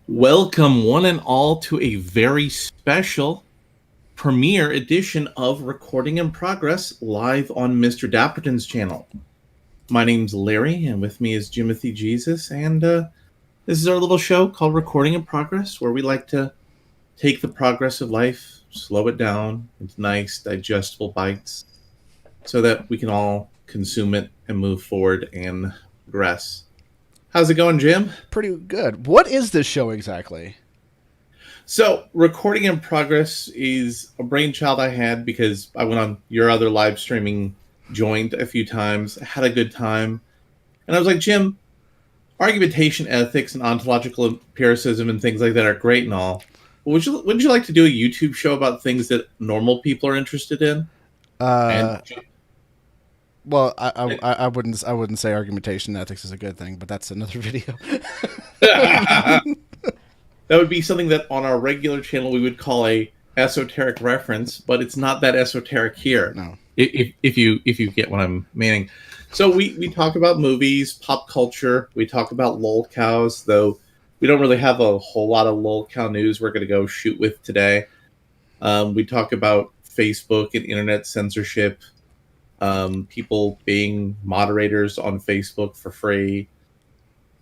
Welcome, one and all, to a very special premiere edition of Recording in Progress live on Mr. Dapperton's channel. My name's Larry, and with me is Jimothy Jesus, and this is our little show called Recording in Progress, where we like to take the progress of life, slow it down into nice, digestible bites, so that we can all consume it and move forward and progress. How's it going, Jim? Pretty good. What is this show exactly? So, Recording in Progress is a brainchild I had because I went on your other live streaming joint a few times, had a good time, and I was like, Jim, argumentation ethics and ontological empiricism and things like that are great and all. But wouldn't you like to do a YouTube show about things that normal people are interested in? Well, I wouldn't say argumentation ethics is a good thing, but that's another video. That would be something that on our regular channel we would call a esoteric reference, but it's not that esoteric here. No. If you get what I'm meaning. So we talk about movies, pop culture. We talk about lolcows, though we don't really have a whole lot of lolcow news we're going to go shoot with today. We talk about Facebook and internet censorship, people being moderators on Facebook for free.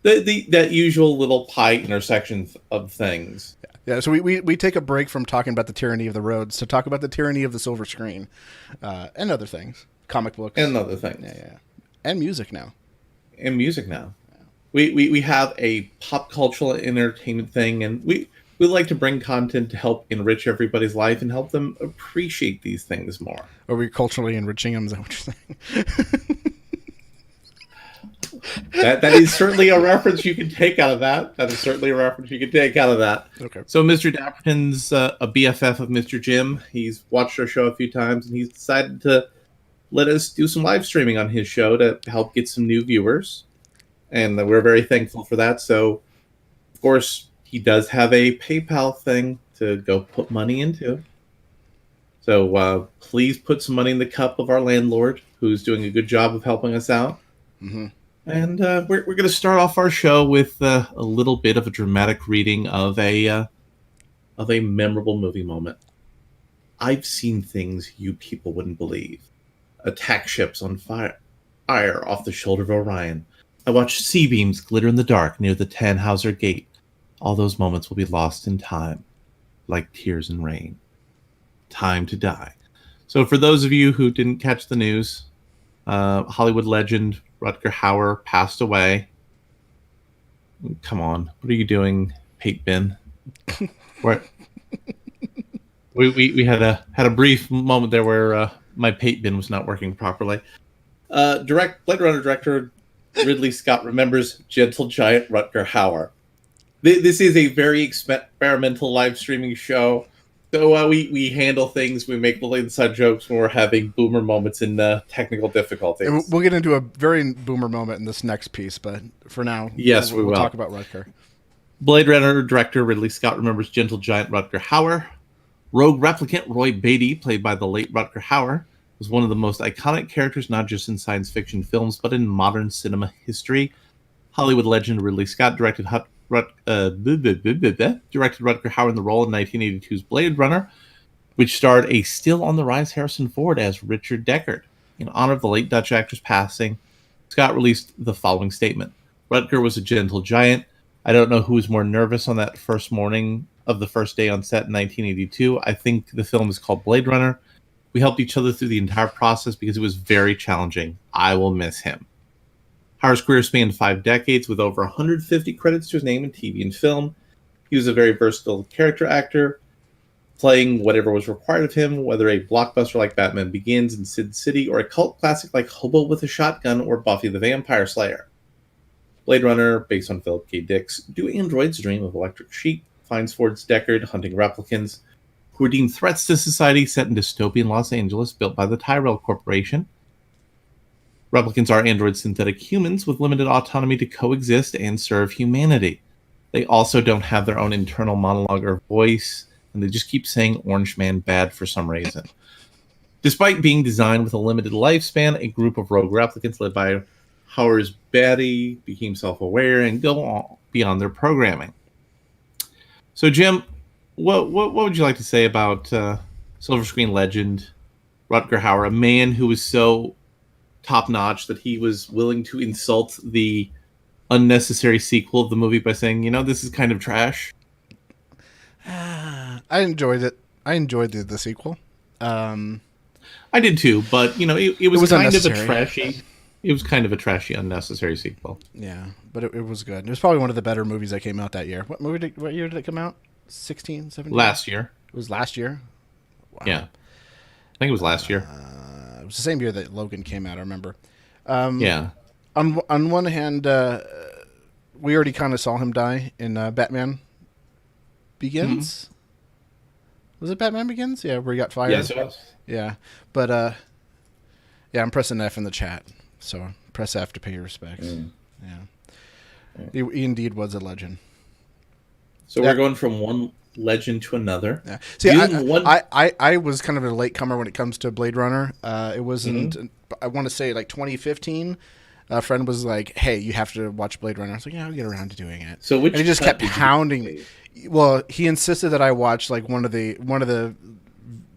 That usual little pie intersection of things. Yeah, so we take a break from talking about the tyranny of the roads to talk about the tyranny of the silver screen, and other things, comic books, and other things, yeah, and music now. Yeah. We have a pop cultural entertainment thing, and we like to bring content to help enrich everybody's life and help them appreciate these things more. Are we culturally enriching them? Is that what you're saying? That is certainly a reference you can take out of that. Okay. So Mr. Dapperton's a BFF of Mr. Jim. He's watched our show a few times, and he's decided to let us do some live streaming on his show to help get some new viewers. And we're very thankful for that. So, of course, he does have a PayPal thing to go put money into. So please put some money in the cup of our landlord, who's doing a good job of helping us out. Mm-hmm. And we're going to start off our show with a little bit of a dramatic reading of a memorable movie moment. I've seen things you people wouldn't believe. Attack ships on fire off the shoulder of Orion. I watched sea beams glitter in the dark near the Tannhauser Gate. All those moments will be lost in time, like tears in rain. Time to die. So for those of you who didn't catch the news, Hollywood legend Rutger Hauer passed away. Come on, what are you doing, Pate Bin? we had a brief moment there where my Pate Bin was not working properly. Blade Runner director Ridley Scott remembers gentle giant Rutger Hauer. This is a very experimental live streaming show. So we handle things, we make little inside jokes when we're having boomer moments in technical difficulties. And we'll get into a very boomer moment in this next piece, but for now, yes, we'll talk about Rutger. Blade Runner director Ridley Scott remembers gentle giant Rutger Hauer. Rogue replicant Roy Beatty, played by the late Rutger Hauer, was one of the most iconic characters not just in science fiction films, but in modern cinema history. Hollywood legend Ridley Scott directed Rutger Hauer in the role in 1982's Blade Runner, which starred a still-on-the-rise Harrison Ford as Richard Deckard. In honor of the late Dutch actor's passing, Scott released the following statement. Rutger was a gentle giant. I don't know who was more nervous on that first morning of the first day on set in 1982. I think the film is called Blade Runner. We helped each other through the entire process because it was very challenging. I will miss him. Hauer's career spanned 5 decades with over 150 credits to his name in TV and film. He was a very versatile character actor, playing whatever was required of him, whether a blockbuster like Batman Begins and Sin City or a cult classic like Hobo with a Shotgun or Buffy the Vampire Slayer. Blade Runner, based on Philip K. Dick's Do Androids Dream of Electric Sheep, finds Ford's Deckard hunting replicants who are deemed threats to society set in dystopian Los Angeles built by the Tyrell Corporation. Replicants are android synthetic humans with limited autonomy to coexist and serve humanity. They also don't have their own internal monologue or voice, and they just keep saying Orange Man bad for some reason. Despite being designed with a limited lifespan, a group of rogue replicants led by Hauer's Betty became self-aware and go on beyond their programming. So, Jim, what would you like to say about silver screen legend Rutger Hauer, a man who was so top notch that he was willing to insult the unnecessary sequel of the movie by saying, this is kind of trash? I enjoyed it. I enjoyed the sequel. I did too, but it was kind of a trashy. It was kind of a trashy, unnecessary sequel. Yeah, but it was good. It was probably one of the better movies that came out that year. What year did it come out? 16, 17? Last year. It was last year? Wow. Yeah. I think it was last year. It was the same year that Logan came out, I remember. Yeah. On one hand, we already kind of saw him die in Batman Begins. Mm-hmm. Was it Batman Begins? Yeah, where he got fired. Yes, it was. Yeah, but yeah, I'm pressing F in the chat, so press F to pay your respects. Yeah, he indeed was a legend. So we're going from one legend to another. Yeah. See, I was kind of a latecomer when it comes to Blade Runner. It wasn't. I want to say like 2015. A friend was like, "Hey, you have to watch Blade Runner." I was like, "Yeah, I'll get around to doing it." So and he just kept hounding me. Well, he insisted that I watch like one of the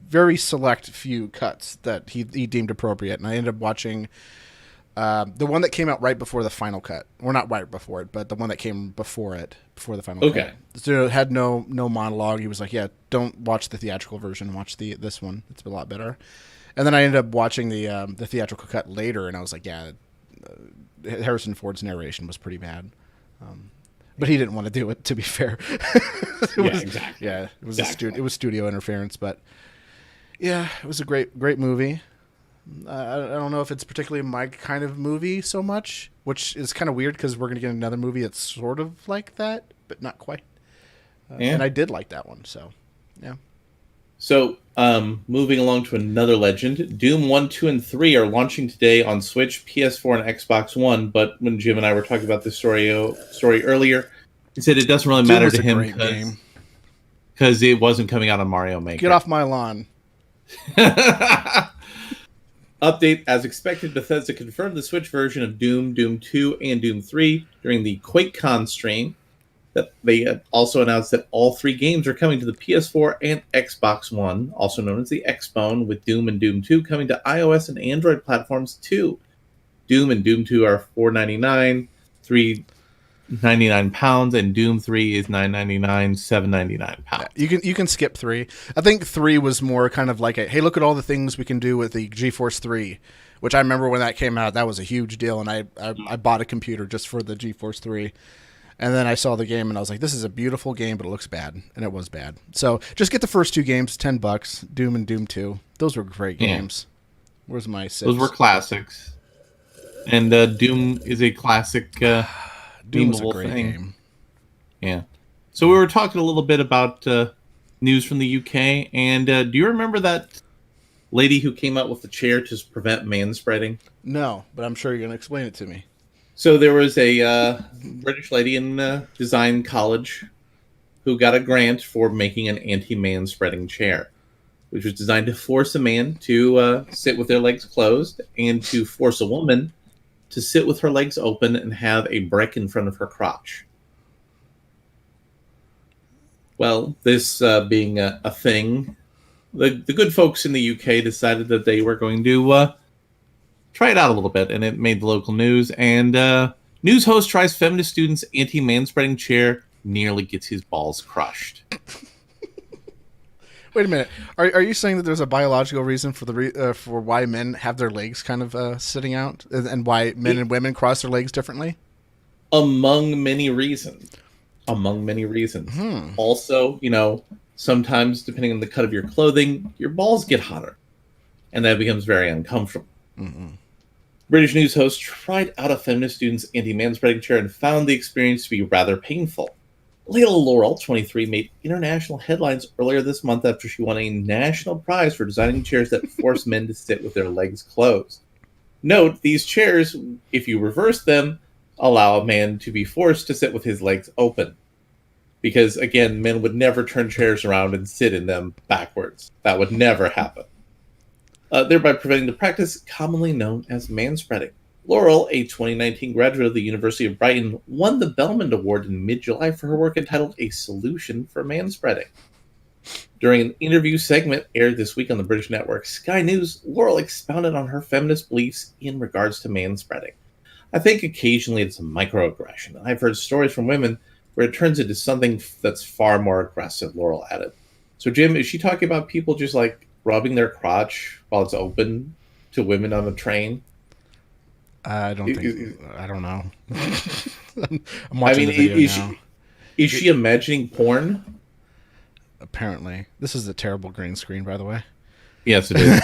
very select few cuts that he deemed appropriate, and I ended up watching the one that came out right before the final cut. Well, not right before it, but the one that came before the final cut. So it had no monologue. He was like, "Yeah, don't watch the theatrical version. Watch this one. It's a lot better." And then I ended up watching the theatrical cut later, and I was like, "Yeah, Harrison Ford's narration was pretty bad." But he didn't want to do it, to be fair. Exactly. Yeah, it was it was studio interference, but yeah, it was a great movie. I don't know if it's particularly my kind of movie so much, which is kind of weird because we're going to get another movie that's sort of like that, but not quite. And I did like that one, so yeah. So, moving along to another legend, Doom 1, 2, and 3 are launching today on Switch, PS4, and Xbox One, but when Jim and I were talking about this story earlier, he said it doesn't really matter to him because it wasn't coming out on Mario Maker. Get off my lawn. Update, as expected, Bethesda confirmed the Switch version of Doom, Doom 2, and Doom 3 during the QuakeCon stream. That they also announced that all 3 games are coming to the PS4 and Xbox One, also known as the Xbone, with Doom and Doom 2 coming to iOS and Android platforms too. Doom and Doom 2 are $4.99, £3.99, and Doom 3 is $9.99, £7.99. Yeah, you can skip 3. I think 3 was more kind of like hey, look at all the things we can do with the GeForce 3, which I remember when that came out, that was a huge deal, and I bought a computer just for the GeForce 3. And then I saw the game, and I was like, this is a beautiful game, but it looks bad. And it was bad. So just get the first 2 games, $10, Doom and Doom 2. Those were great games. Where's my 6? Those were classics. And Doom is a classic Doom was a great game. Yeah. So we were talking a little bit about news from the UK. And do you remember that lady who came out with the chair to prevent manspreading? No, but I'm sure you're going to explain it to me. So there was a British lady in design college who got a grant for making an anti-man-spreading chair, which was designed to force a man to sit with their legs closed and to force a woman to sit with her legs open and have a brick in front of her crotch. Well, this being a thing, the good folks in the UK decided that they were going to try it out a little bit, and it made the local news. And news host tries feminist student's anti-manspreading chair, nearly gets his balls crushed. Wait a minute. Are you saying that there's a biological reason for for why men have their legs kind of sitting out, and why men and women cross their legs differently? Among many reasons. Also, sometimes depending on the cut of your clothing, your balls get hotter, and that becomes very uncomfortable. Mm-mm. British news host tried out a feminist student's anti-manspreading chair and found the experience to be rather painful. Layla Laurel, 23, made international headlines earlier this month after she won a national prize for designing chairs that force men to sit with their legs closed. Note, these chairs, if you reverse them, allow a man to be forced to sit with his legs open. Because, again, men would never turn chairs around and sit in them backwards. That would never happen. Thereby preventing the practice commonly known as manspreading. Laurel, a 2019 graduate of the University of Brighton, won the Bellman Award in mid-July for her work entitled A Solution for Manspreading. During an interview segment aired this week on the British network Sky News, Laurel expounded on her feminist beliefs in regards to manspreading. I think occasionally it's a microaggression. I've heard stories from women where it turns into something that's far more aggressive, Laurel added. So, Jim, is she talking about people just like rubbing their crotch while it's open to women on a train? I don't know. I'm watching the video now. Is she imagining porn? Apparently. This is a terrible green screen, by the way. Yes, it is.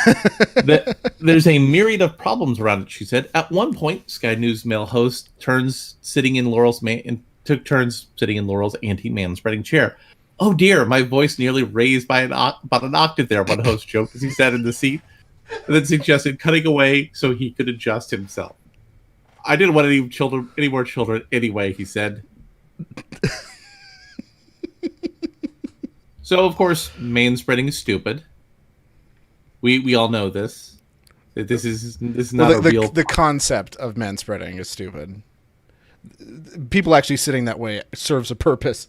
There's a myriad of problems around it, she said. At one point, Sky News male host took turns sitting in Laurel's anti-manspreading chair. Oh dear, my voice nearly raised by about an octave there, one host joked as he sat in the seat, and then suggested cutting away so he could adjust himself. I didn't want any more children anyway, he said. So, of course, manspreading is stupid. We all know this. This is not a real... The concept of manspreading is stupid. People actually sitting that way serves a purpose.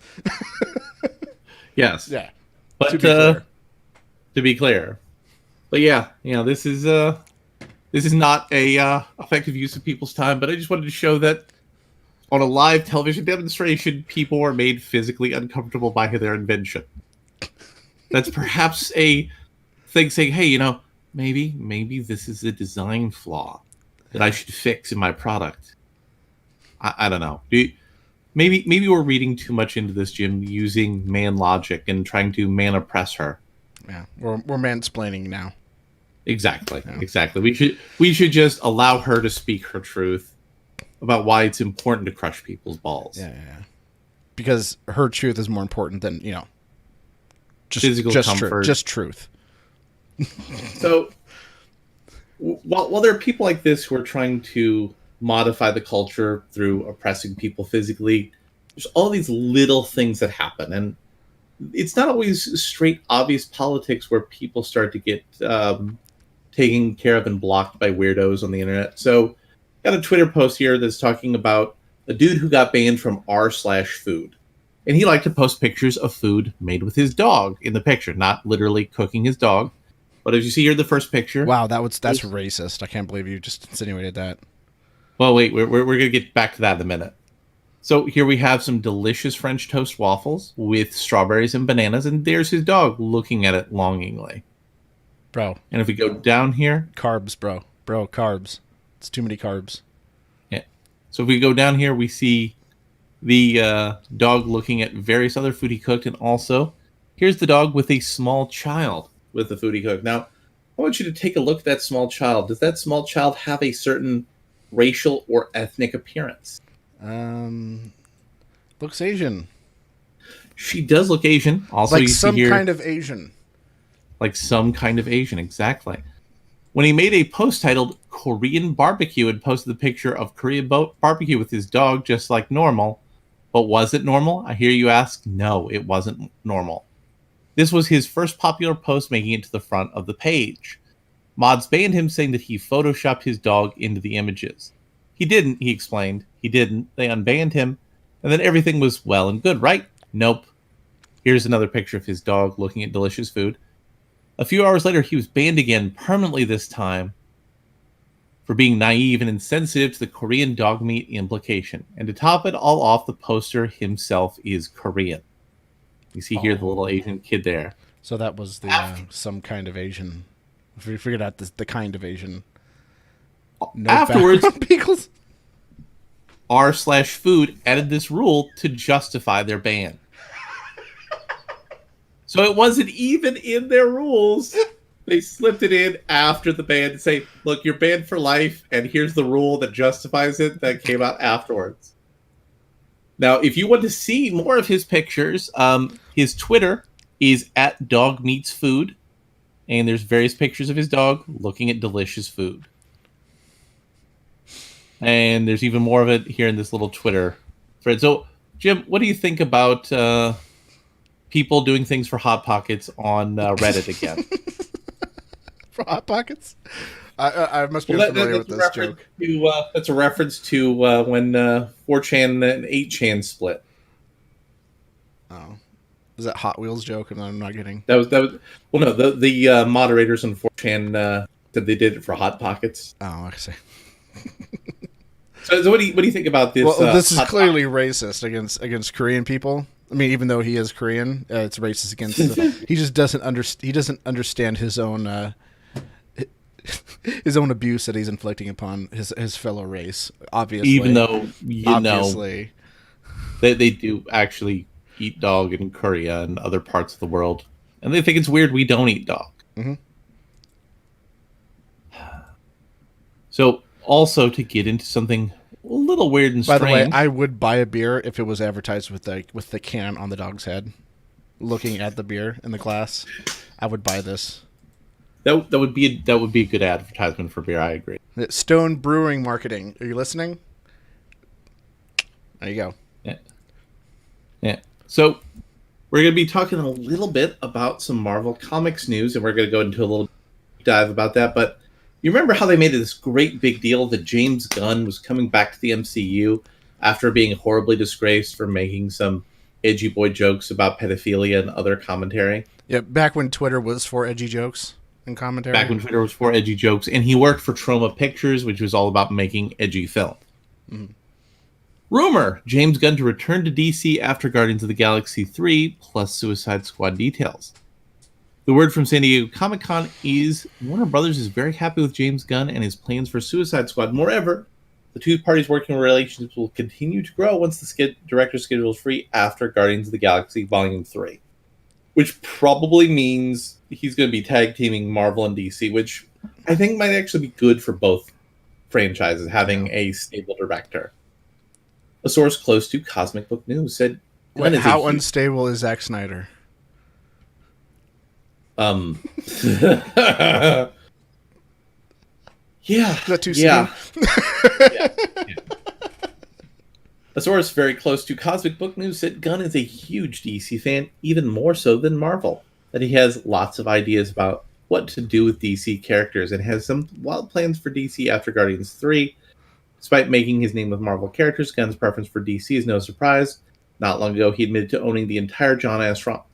Yes. Yeah. But to be clear. But yeah, this is not a effective use of people's time, but I just wanted to show that on a live television demonstration, people were made physically uncomfortable by their invention. That's perhaps a thing saying, hey, maybe this is a design flaw that I should fix in my product. I don't know. Maybe we're reading too much into this, Jim, using man logic and trying to man oppress her. Yeah, we're mansplaining now. Exactly, yeah. Exactly. We should just allow her to speak her truth about why it's important to crush people's balls. Yeah. Because her truth is more important than just physical comfort, just truth. So, while there are people like this who are trying to modify the culture through oppressing people physically, there's all these little things that happen, and it's not always straight obvious politics where people start to get taken care of and blocked by weirdos on the internet. So got a Twitter post here that's talking about a dude who got banned from r/food, and he liked to post pictures of food made with his dog in the picture, not literally cooking his dog, but as you see here, the first picture. Wow, that's racist. I can't believe you just insinuated that. Well, wait, we're going to get back to that in a minute. So here we have some delicious French toast waffles with strawberries and bananas, and there's his dog looking at it longingly. Bro. And if we go down here... Carbs, bro. Bro, carbs. It's too many carbs. Yeah. So if we go down here, we see the dog looking at various other food he cooked, and also here's the dog with a small child with the food he cooked. Now, I want you to take a look at that small child. Does that small child have a certain racial or ethnic appearance? Looks Asian. She does look Asian. Also, like some kind of Asian. Like some kind of Asian, exactly. When he made a post titled Korean Barbecue and posted the picture of Korean barbecue with his dog just like normal. But was it normal? I hear you ask. No, it wasn't normal. This was his first popular post making it to the front of the page. Mods banned him, saying that he photoshopped his dog into the images. He didn't, he explained. He didn't. They unbanned him. And then everything was well and good, right? Nope. Here's another picture of his dog looking at delicious food. A few hours later, he was banned again, permanently this time, for being naive and insensitive to the Korean dog meat implication. And to top it all off, the poster himself is Korean. You see here the little Asian kid there. So that was the some kind of Asian. We figured out the kind of Asian. No afterwards, pickles. r/food added this rule to justify their ban. So it wasn't even in their rules. They slipped it in after the ban to say, look, you're banned for life, and here's the rule that justifies it that came out afterwards. Now, if you want to see more of his pictures, his Twitter is @dogmeatsfood, and there's various pictures of his dog looking at delicious food. And there's even more of it here in this little Twitter thread. So, Jim, what do you think about people doing things for Hot Pockets on Reddit again? For Hot Pockets? I must be familiar with this joke. That's a reference to when 4chan and 8chan split. Oh, is that Hot Wheels joke? And I'm not getting. That was. Well, no, the moderators on 4chan said they did it for Hot Pockets. Oh, I see. So what do you think about this? Well, this is clearly racist against Korean people. I mean, even though he is Korean, it's racist against. He just doesn't understand his own abuse that he's inflicting upon his fellow race. Obviously, even though obviously they do actually eat dog in Korea and other parts of the world, and they think it's weird we don't eat dog. Mm-hmm. So, also to get into something a little weird and strange. By the way, I would buy a beer if it was advertised with the can on the dog's head, looking at the beer in the glass. I would buy this. That would be a good advertisement for beer. I agree. Stone Brewing Marketing. Are you listening? There you go. Yeah. So we're going to be talking a little bit about some Marvel Comics news, and we're going to go into a little dive about that. But you remember how they made this great big deal that James Gunn was coming back to the MCU after being horribly disgraced for making some edgy boy jokes about pedophilia and other commentary? Yeah, back when Twitter was for edgy jokes and commentary. Back when Twitter was for edgy jokes, and he worked for Troma Pictures, which was all about making edgy film. Mm-hmm. Rumor, James Gunn to return to DC after Guardians of the Galaxy 3, plus Suicide Squad details. The word from San Diego Comic-Con is Warner Brothers is very happy with James Gunn and his plans for Suicide Squad. Moreover, the two parties' working relationships will continue to grow once the director's schedule is free after Guardians of the Galaxy Volume 3. Which probably means he's going to be tag teaming Marvel and DC, which I think might actually be good for both franchises, having a stable director. A source close to Cosmic Book News said... Wait, how unstable is Zack Snyder? Yeah. Is that too soon? Yeah. A source very close to Cosmic Book News said Gunn is a huge DC fan, even more so than Marvel. That he has lots of ideas about what to do with DC characters and has some wild plans for DC after Guardians 3. Despite making his name with Marvel characters, Gunn's preference for DC is no surprise. Not long ago, he admitted to owning the entire John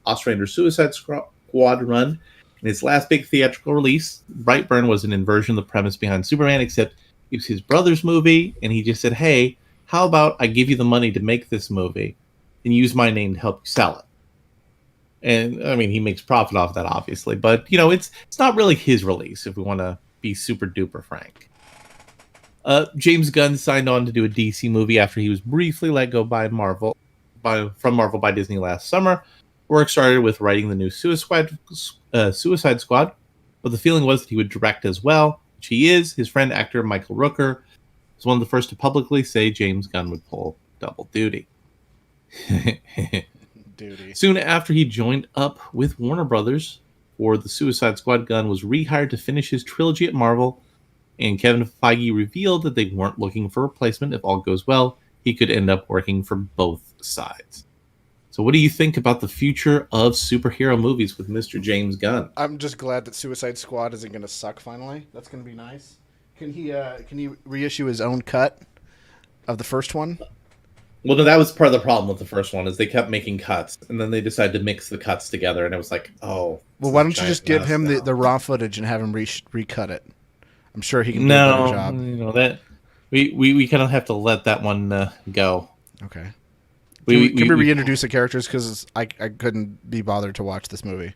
Ostrander Suicide Squad run. In his last big theatrical release, Brightburn was an inversion of the premise behind Superman, except it was his brother's movie, and he just said, hey, how about I give you the money to make this movie and use my name to help you sell it? And, I mean, he makes profit off that, obviously, but, it's not really his release, if we want to be super duper frank. James Gunn signed on to do a DC movie after he was briefly let go from Marvel by Disney last summer. Work started with writing the new Suicide Squad, but the feeling was that he would direct as well, which he is. His friend actor Michael Rooker was one of the first to publicly say James Gunn would pull double duty. Soon after he joined up with Warner Brothers for the Suicide Squad, Gunn was rehired to finish his trilogy at Marvel, and Kevin Feige revealed that they weren't looking for a replacement. If all goes well, he could end up working for both sides. So what do you think about the future of superhero movies with Mr. James Gunn? I'm just glad that Suicide Squad isn't going to suck finally. That's going to be nice. Can he reissue his own cut of the first one? Well, no, that was part of the problem with the first one, is they kept making cuts, and then they decided to mix the cuts together, and it was like, oh. Well, why don't you just give him the raw footage and have him recut it? I'm sure he can do a better job. That we kind of have to let that one go. Okay. Can we reintroduce the characters, because I couldn't be bothered to watch this movie.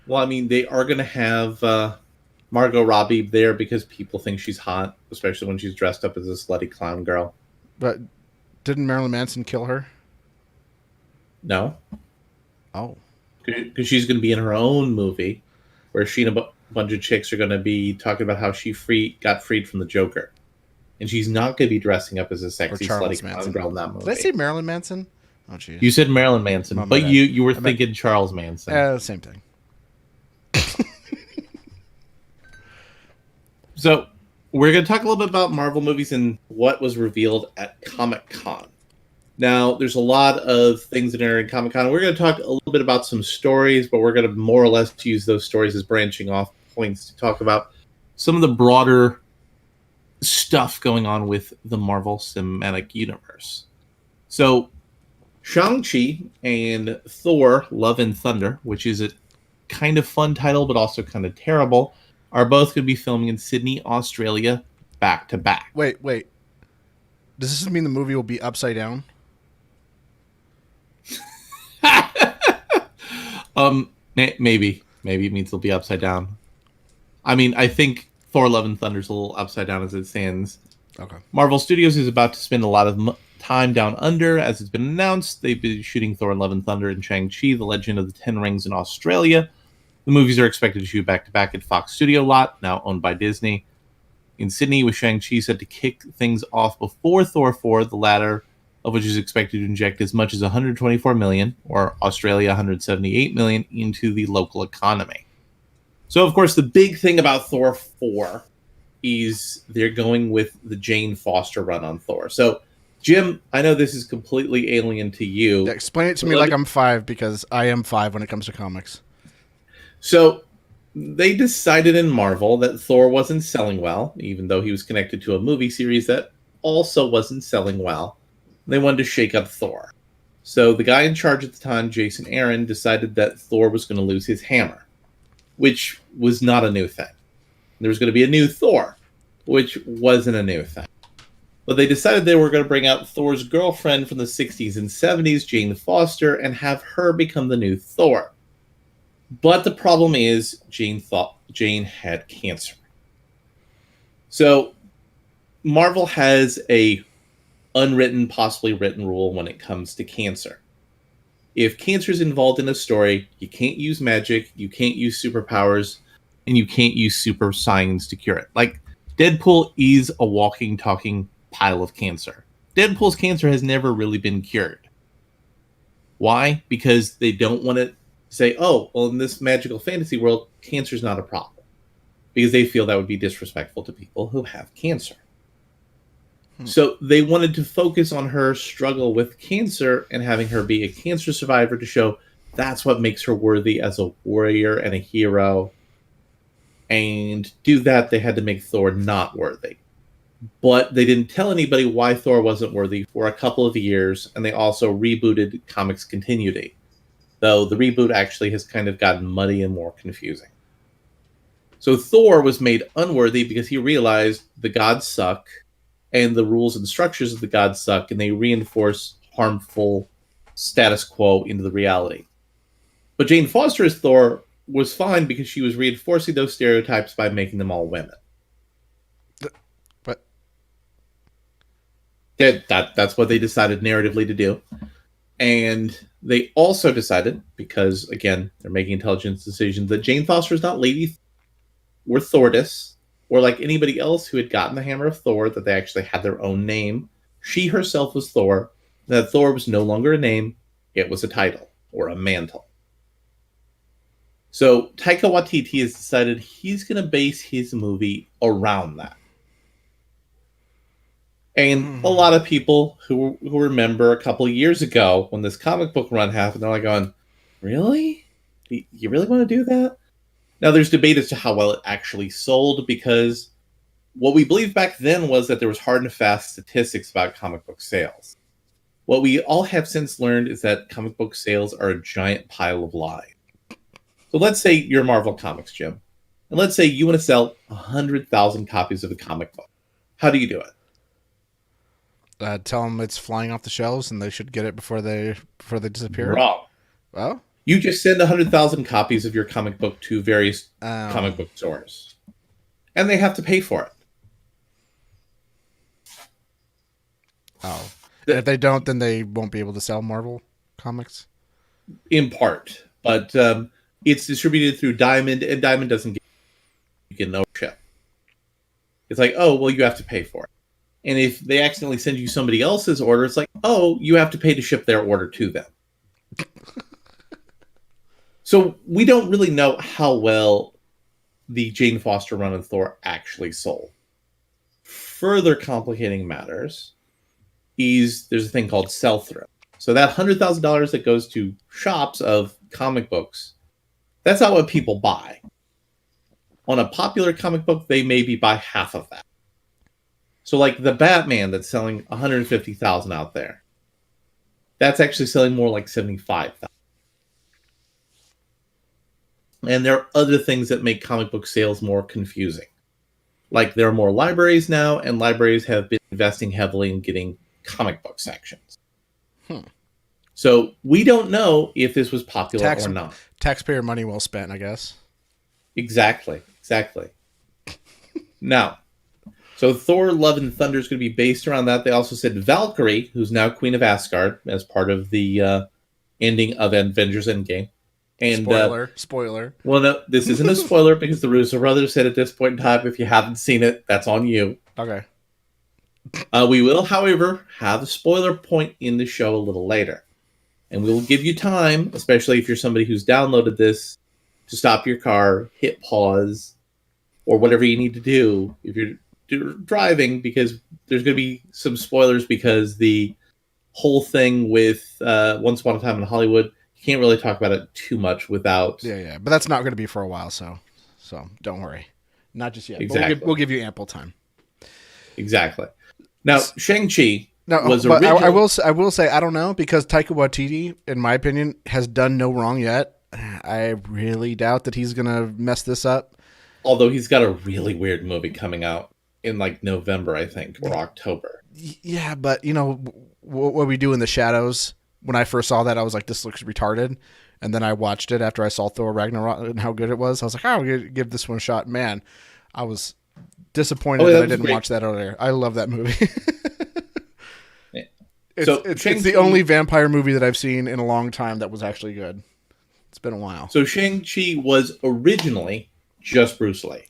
Well, I mean, they are going to have Margot Robbie there because people think she's hot, especially when she's dressed up as a slutty clown girl. But didn't Marilyn Manson kill her? No. Oh. Because she's going to be in her own movie where she and a bunch of chicks are going to be talking about how she got freed from the Joker. And she's not going to be dressing up as a sexy, slutty clown girl in that movie. Did I say Marilyn Manson? Oh, geez. You said Marilyn Manson, but you were thinking Charles Manson. Same thing. So, we're going to talk a little bit about Marvel movies and what was revealed at Comic-Con. Now, there's a lot of things that are in Comic-Con. We're going to talk a little bit about some stories, but we're going to more or less use those stories as branching off points to talk about some of the broader stuff going on with the Marvel Cinematic Universe. So, Shang-Chi and Thor: Love and Thunder, which is a kind of fun title but also kind of terrible, are both going to be filming in Sydney, Australia, back to back. Wait. Does this mean the movie will be upside down? Maybe it means it'll be upside down. I mean, I think Thor: Love and Thunder is a little upside down as it stands. Okay. Marvel Studios is about to spend a lot of time down under, as it's been announced. They've been shooting Thor: Love and Thunder and Shang-Chi: The Legend of the Ten Rings in Australia. The movies are expected to shoot back-to-back at Fox Studio Lot, now owned by Disney. In Sydney, with Shang-Chi set to kick things off before Thor 4, the latter of which is expected to inject as much as 124 million, or Australia 178 million, into the local economy. So, of course, the big thing about Thor 4 is they're going with the Jane Foster run on Thor. So, Jim, I know this is completely alien to you. Yeah, explain it to me like I'm 5, because I am 5 when it comes to comics. So, they decided in Marvel that Thor wasn't selling well, even though he was connected to a movie series that also wasn't selling well. They wanted to shake up Thor. So the guy in charge at the time, Jason Aaron, decided that Thor was going to lose his hammer, which was not a new thing. There was going to be a new Thor, which wasn't a new thing. But they decided they were going to bring out Thor's girlfriend from the 60s and 70s, Jane Foster, and have her become the new Thor. But the problem is Jane had cancer. So Marvel has a unwritten, possibly written rule when it comes to cancer. If cancer is involved in a story, you can't use magic, you can't use superpowers, and you can't use super science to cure it. Like, Deadpool is a walking, talking pile of cancer. Deadpool's cancer has never really been cured. Why? Because they don't want to say, oh, well, in this magical fantasy world, cancer's not a problem. Because they feel that would be disrespectful to people who have cancer. So they wanted to focus on her struggle with cancer and having her be a cancer survivor to show that's what makes her worthy as a warrior and a hero. And do that, they had to make Thor not worthy. But they didn't tell anybody why Thor wasn't worthy for a couple of years, and they also rebooted comics continuity. Though the reboot actually has kind of gotten muddy and more confusing. So Thor was made unworthy because he realized the gods suck, and the rules and structures of the gods suck, and they reinforce harmful status quo into the reality. But Jane Foster as Thor was fine because she was reinforcing those stereotypes by making them all women. But that's what they decided narratively to do. And they also decided, because, again, they're making intelligent decisions, that Jane Foster is not Lady or Thordis, or like anybody else who had gotten the Hammer of Thor, that they actually had their own name. She herself was Thor. That Thor was no longer a name, it was a title, or a mantle. So Taika Waititi has decided he's going to base his movie around that. And a lot of people who remember a couple of years ago when this comic book run happened, they're like going, really? You really want to do that? Now, there's debate as to how well it actually sold, because what we believed back then was that there was hard and fast statistics about comic book sales. What we all have since learned is that comic book sales are a giant pile of lies. So let's say you're Marvel Comics, Jim, and let's say you want to sell 100,000 copies of a comic book. How do you do it? Tell them it's flying off the shelves and they should get it before they disappear. Wrong. Well, you just send 100,000 copies of your comic book to various comic book stores, and they have to pay for it. Oh, and if they don't, then they won't be able to sell Marvel comics. In part, but it's distributed through Diamond, and Diamond doesn't get no ship. It's like, oh, well, you have to pay for it. And if they accidentally send you somebody else's order, it's like, oh, you have to pay to ship their order to them. So we don't really know how well the Jane Foster run of Thor actually sold. Further complicating matters is there's a thing called sell-through. So that $100,000 that goes to shops of comic books, that's not what people buy. on a popular comic book, they maybe buy half of that. So like the Batman that's selling 150,000 out there, that's actually selling more like 75,000. And there are other things that make comic book sales more confusing. Like there are more libraries now, and libraries have been investing heavily in getting comic book sections. So we don't know if this was popular or not. Taxpayer money well spent, I guess. Exactly. Now, so Thor, Love, and Thunder is going to be based around that. They also said Valkyrie, who's now Queen of Asgard, as part of the ending of Avengers Endgame. And, spoiler. Well, no, this isn't a spoiler because the Russo brothers said at this point in time, if you haven't seen it, that's on you. Okay. We will, however, have a spoiler point in the show a little later. And we will give you time, especially if you're somebody who's downloaded this, to stop your car, hit pause, or whatever you need to do if you're driving, because there's going to be some spoilers, because the whole thing with Once Upon a Time in Hollywood, you can't really talk about it too much without... Yeah, but that's not going to be for a while, so don't worry. Not just yet. Exactly. We'll give you ample time. Exactly. Now, Shang-Chi was but original... I will say, I don't know, because Taika Waititi, in my opinion, has done no wrong yet. I really doubt that he's going to mess this up. Although he's got a really weird movie coming out in like November, I think, or October. Yeah, but you know what we do in the shadows. When I first saw that, I was like, "This looks retarded," and then I watched it after I saw Thor Ragnarok and how good it was. I was like, "Oh, I'll give this one a shot." Man, I was disappointed that I didn't watch that earlier. I love that movie. It's the only vampire movie that I've seen in a long time that was actually good. It's been a while. So Shang-Chi was originally just Bruce Lee.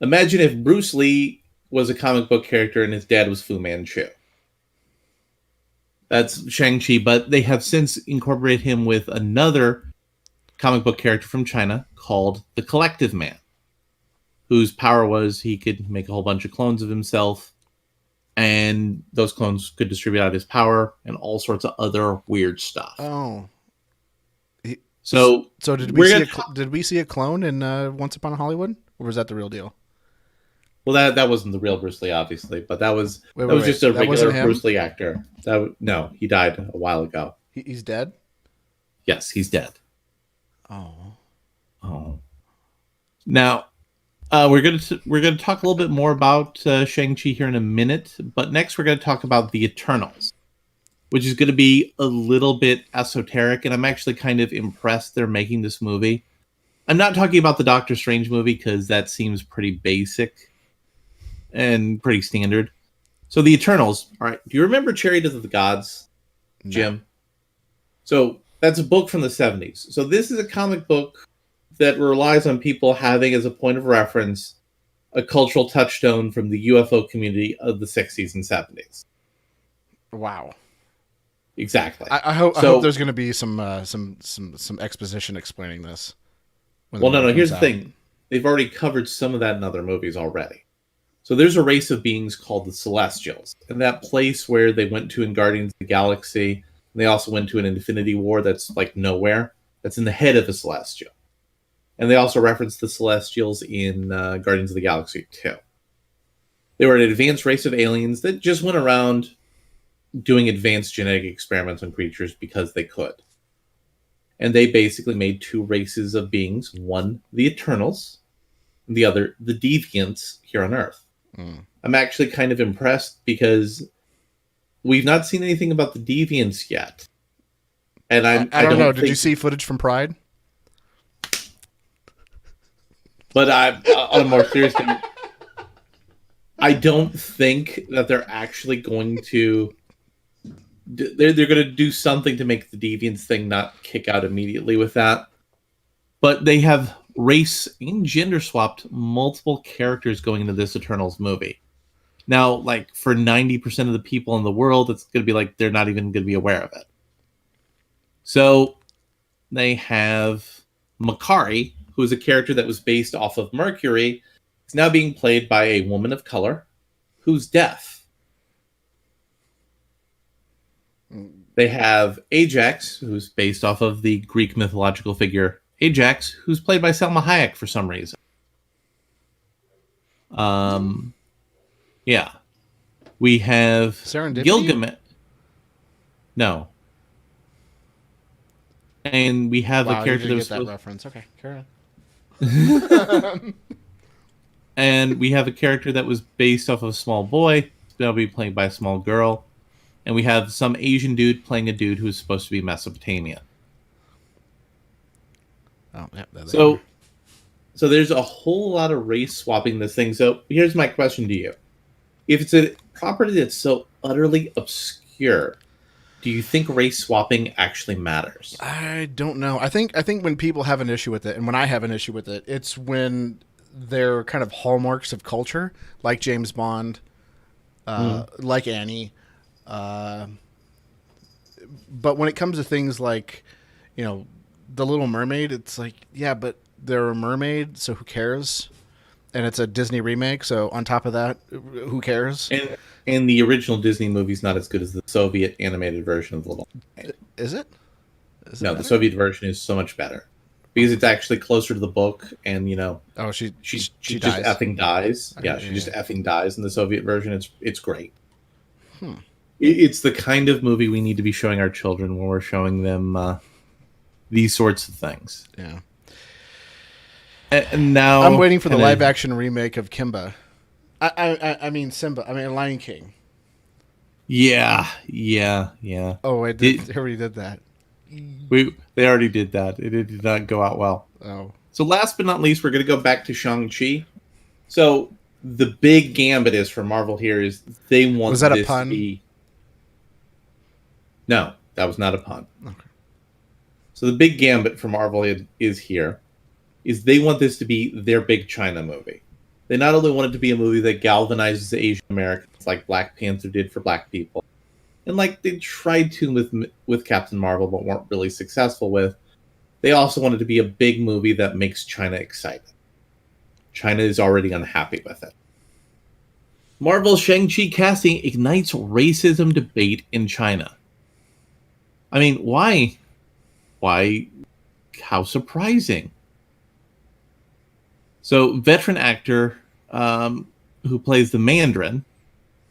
Imagine if Bruce Lee was a comic book character and his dad was Fu Manchu. That's Shang-Chi, but they have since incorporated him with another comic book character from China called the Collective Man, whose power was he could make a whole bunch of clones of himself, and those clones could distribute out his power and all sorts of other weird stuff. Oh. So did we see a clone in Once Upon a Hollywood, or was that the real deal? Well, that wasn't the real Bruce Lee, obviously, but that was just a regular Bruce Lee actor. No, he died a while ago. He's dead? Yes, he's dead. Oh. Now, we're gonna talk a little bit more about Shang-Chi here in a minute, but next we're gonna talk about the Eternals, which is going to be a little bit esoteric, and I'm actually kind of impressed they're making this movie. I'm not talking about the Doctor Strange movie, because that seems pretty basic and pretty standard. So the Eternals, all right, do you remember Chariot of the Gods, Jim? No. So that's a book from the 70s. So this is a comic book that relies on people having as a point of reference a cultural touchstone from the UFO community of the 60s and 70s. Wow. Exactly. I hope there's going to be some exposition explaining this. Well, no. Here's the thing: they've already covered some of that in other movies already. So there's a race of beings called the Celestials, and that place where they went to in Guardians of the Galaxy, and they also went to an Infinity War that's like nowhere. That's in the head of a Celestial, and they also reference the Celestials in Guardians of the Galaxy 2. They were an advanced race of aliens that just went around doing advanced genetic experiments on creatures because they could. And they basically made two races of beings. One, the Eternals, and the other, the Deviants here on Earth. I'm actually kind of impressed because we've not seen anything about the Deviants yet. And I don't know. Did you see footage from Pride? But on a more serious note, I don't think that they're actually going to... They're going to do something to make the Deviants thing not kick out immediately with that. But they have race and gender swapped multiple characters going into this Eternals movie. Now, like, for 90% of the people in the world, it's going to be like they're not even going to be aware of it. So they have Makari, who is a character that was based off of Mercury. It's now being played by a woman of color who's deaf. They have Ajax, who's based off of the Greek mythological figure Ajax, who's played by Salma Hayek for some reason. Yeah. We have Serendipity? Gilgamesh. No. And we have a Wow, you character that didn't was get that supposed reference. Okay, carry and we have a character that was based off of a small boy. That'll be played by a small girl. And we have some Asian dude playing a dude who's supposed to be Mesopotamian. on. Oh, yeah, there they So are. so there's a whole lot of race swapping this thing. So here's my question to you. If it's a property that's so utterly obscure, do you think race swapping actually matters? I don't know. I think when people have an issue with it, and when I have an issue with it, it's when they're kind of hallmarks of culture, like James Bond, like Annie. Uh, but when it comes to things like, the Little Mermaid, it's like, yeah, but they're a mermaid, so who cares? And it's a Disney remake, so on top of that, who cares? And the original Disney movie's not as good as the Soviet animated version of Little Mermaid. Is it? No, the Soviet version is so much better because it's actually closer to the book, and Oh, she she just dies. effing dies. Okay, Yeah, she yeah, just yeah. effing dies in the Soviet version. It's great. It's the kind of movie we need to be showing our children when we're showing them these sorts of things. Yeah. And now I'm waiting for the kinda- live action remake of Kimba. I mean Simba. I mean Lion King. Yeah. Oh, I Did- already did that. They already did that. It did not go out well. Oh, So last but not least, we're going to go back to Shang-Chi. So the big gambit is for Marvel here is they want Was that a this pun? to be... No, that was not a pun. okay. So the big gambit for Marvel is here is they want this to be their big China movie. They not only want it to be a movie that galvanizes Asian Americans like Black Panther did for Black people, and like they tried to with Captain Marvel but weren't really successful with, they also want it to be a big movie that makes China excited. China is already unhappy with it. Marvel's Shang-Chi casting ignites racism debate in China. I mean, why? Why? How surprising. So, veteran actor who plays the Mandarin,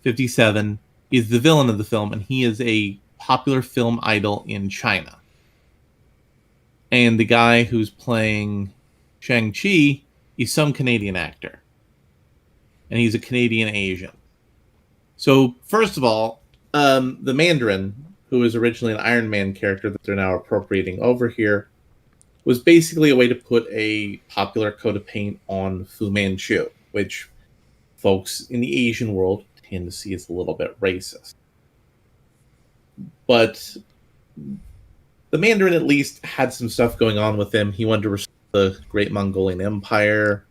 57, is the villain of the film, and he is a popular film idol in China. And the guy who's playing Shang-Chi is some Canadian actor. And he's a Canadian Asian. So, first of all, the Mandarin, who was originally an Iron Man character that they're now appropriating over here, was basically a way to put a popular coat of paint on Fu Manchu, which folks in the Asian world tend to see as a little bit racist. But the Mandarin at least had some stuff going on with him. He wanted to restore the Great Mongolian Empire.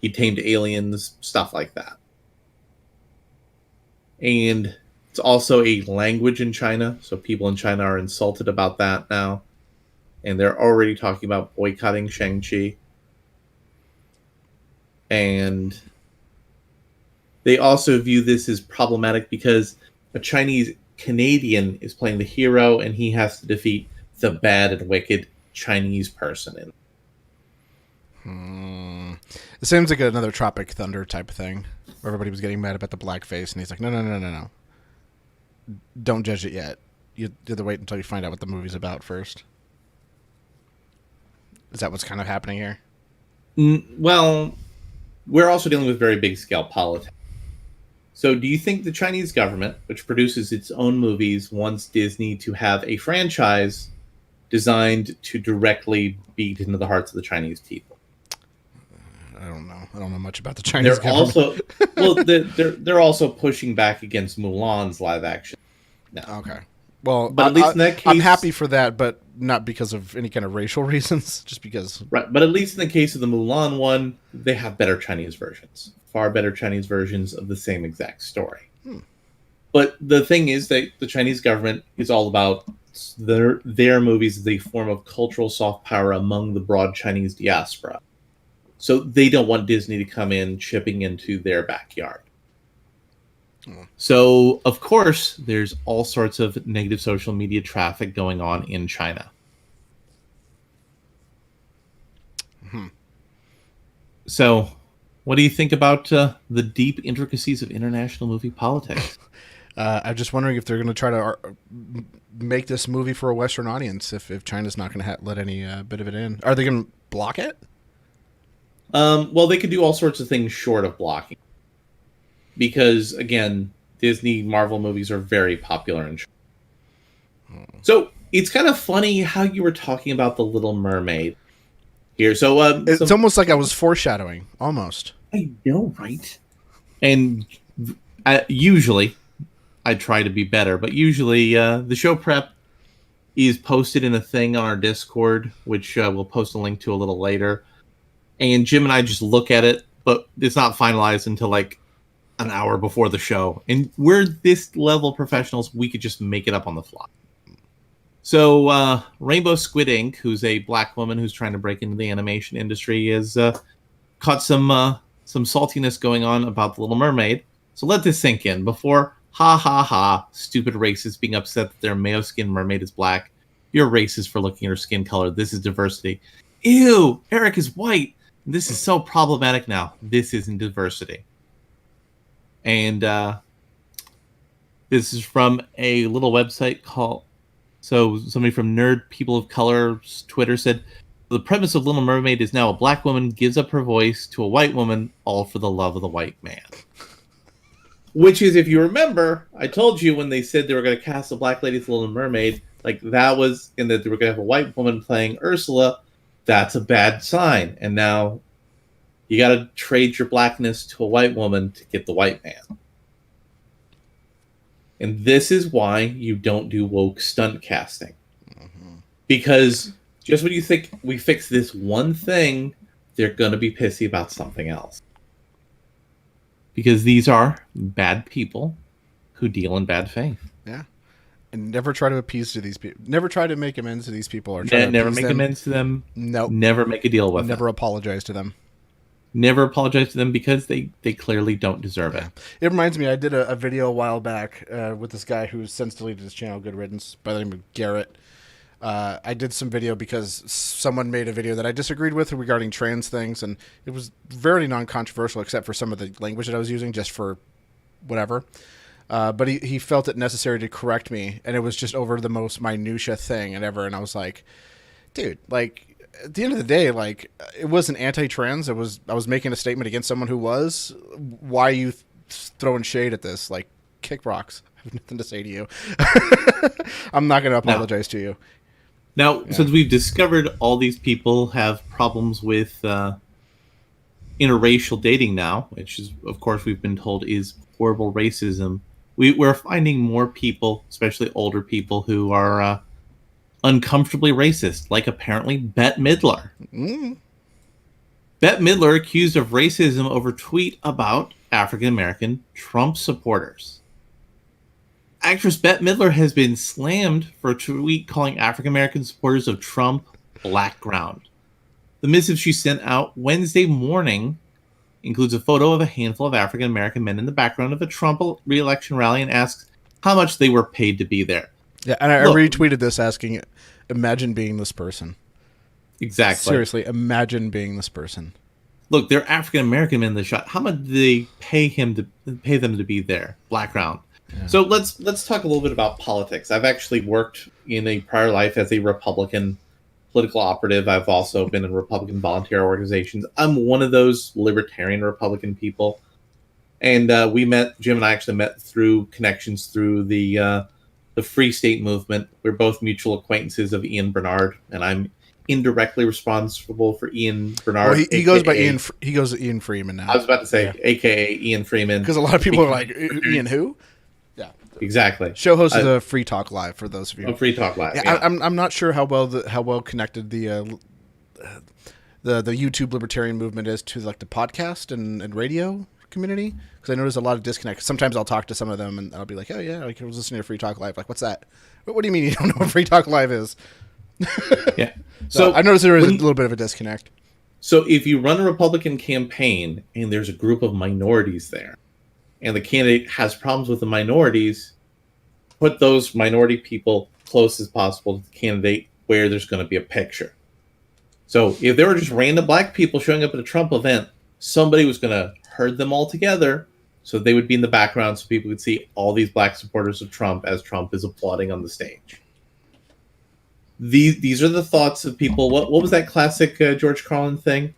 He tamed aliens, stuff like that. And it's also a language in China, so people in China are insulted about that now. And they're already talking about boycotting Shang-Chi. And they also view this as problematic because a Chinese Canadian is playing the hero and he has to defeat the bad and wicked Chinese person. It seems like another Tropic Thunder type of thing, where everybody was getting mad about the blackface, and he's like, no. Don't judge it yet. You have to wait until you find out what the movie's about first. Is that what's kind of happening here? Well, we're also dealing with very big scale politics. So do you think the Chinese government, which produces its own movies, wants Disney to have a franchise designed to directly beat into the hearts of the Chinese people? I don't know. I don't know much about the Chinese They're government. also they're also pushing back against Mulan's live action. No. Okay. Well, But at least in that I'm case- happy for that, but not because of any kind of racial reasons, just because. Right, but at least in the case of the Mulan one, they have better Chinese versions. Far better Chinese versions of the same exact story. But the thing is that the Chinese government is all about their movies as a form of cultural soft power among the broad Chinese diaspora. So they don't want Disney to come in chipping into their backyard. So, of course, there's all sorts of negative social media traffic going on in China. So, what do you think about the deep intricacies of international movie politics? I'm just wondering if they're going to try to make this movie for a Western audience. If China's not going to let any bit of it in, are they going to block it? Well, they could do all sorts of things short of blocking, because again, Disney Marvel movies are very popular in China. So it's kind of funny how you were talking about the Little Mermaid here. So it's almost like I was foreshadowing. Almost. I know, right? And usually, I try to be better, but usually the show prep is posted in a thing on our Discord, which we'll post a link to a little later. And Jim and I just look at it, but it's not finalized until like an hour before the show. And we're this level professionals, we could just make it up on the fly. So Rainbow Squid Inc., who's a black woman who's trying to break into the animation industry, has caught some saltiness going on about the Little Mermaid. So let this sink in before, ha ha ha, stupid racists being upset that their mayo skin mermaid is black. You're racist for looking at her skin color. This is diversity. Ew, Eric is white. This is so problematic now. This isn't diversity. And this is from a little website called... So somebody from Nerd People of Color's Twitter said, the premise of Little Mermaid is now a black woman gives up her voice to a white woman, all for the love of the white man. Which is, if you remember, I told you when they said they were going to cast a black lady as Little Mermaid, like that was, and that they were going to have a white woman playing Ursula, that's a bad sign. And now you got to trade your blackness to a white woman to get the white man. And this is why you don't do woke stunt casting. Mm-hmm. Because just when you think we fix this one thing, they're going to be pissy about something else. Because these are bad people who deal in bad faith. Yeah. And never try to appease to these people. Never try to make amends to these people. Or try to never make amends to them. No. Never make a deal with them. Never apologize to them. Never apologize to them because they clearly don't deserve it. It reminds me, I did a video a while back with this guy who's since deleted his channel, Good Riddance, by the name of Garrett. I did some video because someone made a video that I disagreed with regarding trans things, and it was very non-controversial except for some of the language that I was using, just for whatever. But he felt it necessary to correct me, and it was just over the most minutia thing and ever. And I was like, dude, like, at the end of the day, like, it wasn't anti-trans. I was making a statement against someone who was. Why are you throwing shade at this? Like, kick rocks. I have nothing to say to you. I'm not going to apologize to you. Now, since we've discovered all these people have problems with interracial dating now, which is, of course, we've been told is horrible racism, we're finding more people, especially older people, who are uncomfortably racist, like apparently Bette Midler. Mm. Bette Midler accused of racism over tweet about African-American Trump supporters. Actress Bette Midler has been slammed for a tweet calling African-American supporters of Trump black ground. The missive she sent out Wednesday morning includes a photo of a handful of African-American men in the background of a Trump re-election rally and asks how much they were paid to be there. Yeah, and I retweeted this asking, imagine being this person. Exactly. Seriously, imagine being this person. Look, they're African-American men in the shot. How much do they pay them to be there? Black round. Yeah. So let's talk a little bit about politics. I've actually worked in a prior life as a Republican political operative. I've also been in Republican volunteer organizations. I'm one of those libertarian Republican people. And Jim and I actually met through connections through the Free State movement. We're both mutual acquaintances of Ian Bernard, and I'm indirectly responsible for Ian Bernard. Well, he goes by Ian. He goes to Ian Freeman now. I was about to say, AKA Ian Freeman, because a lot of people are like, Ian who? Yeah, exactly. Show host of Free Talk Live for those of you. Free Talk Live. Yeah. I'm not sure how well connected the YouTube libertarian movement is to like the podcast and radio community, because I notice a lot of disconnect. Sometimes I'll talk to some of them and I'll be like, oh yeah, like I was listening to Free Talk Live. Like, what's that? What do you mean you don't know what Free Talk Live is? Yeah. So I noticed there is a little bit of a disconnect. So if you run a Republican campaign and there's a group of minorities there, and the candidate has problems with the minorities, put those minority people close as possible to the candidate where there's going to be a picture. So if there were just random black people showing up at a Trump event, somebody was going to herd them all together so they would be in the background so people could see all these black supporters of Trump as Trump is applauding on the stage. These are the thoughts of people. What was that classic George Carlin thing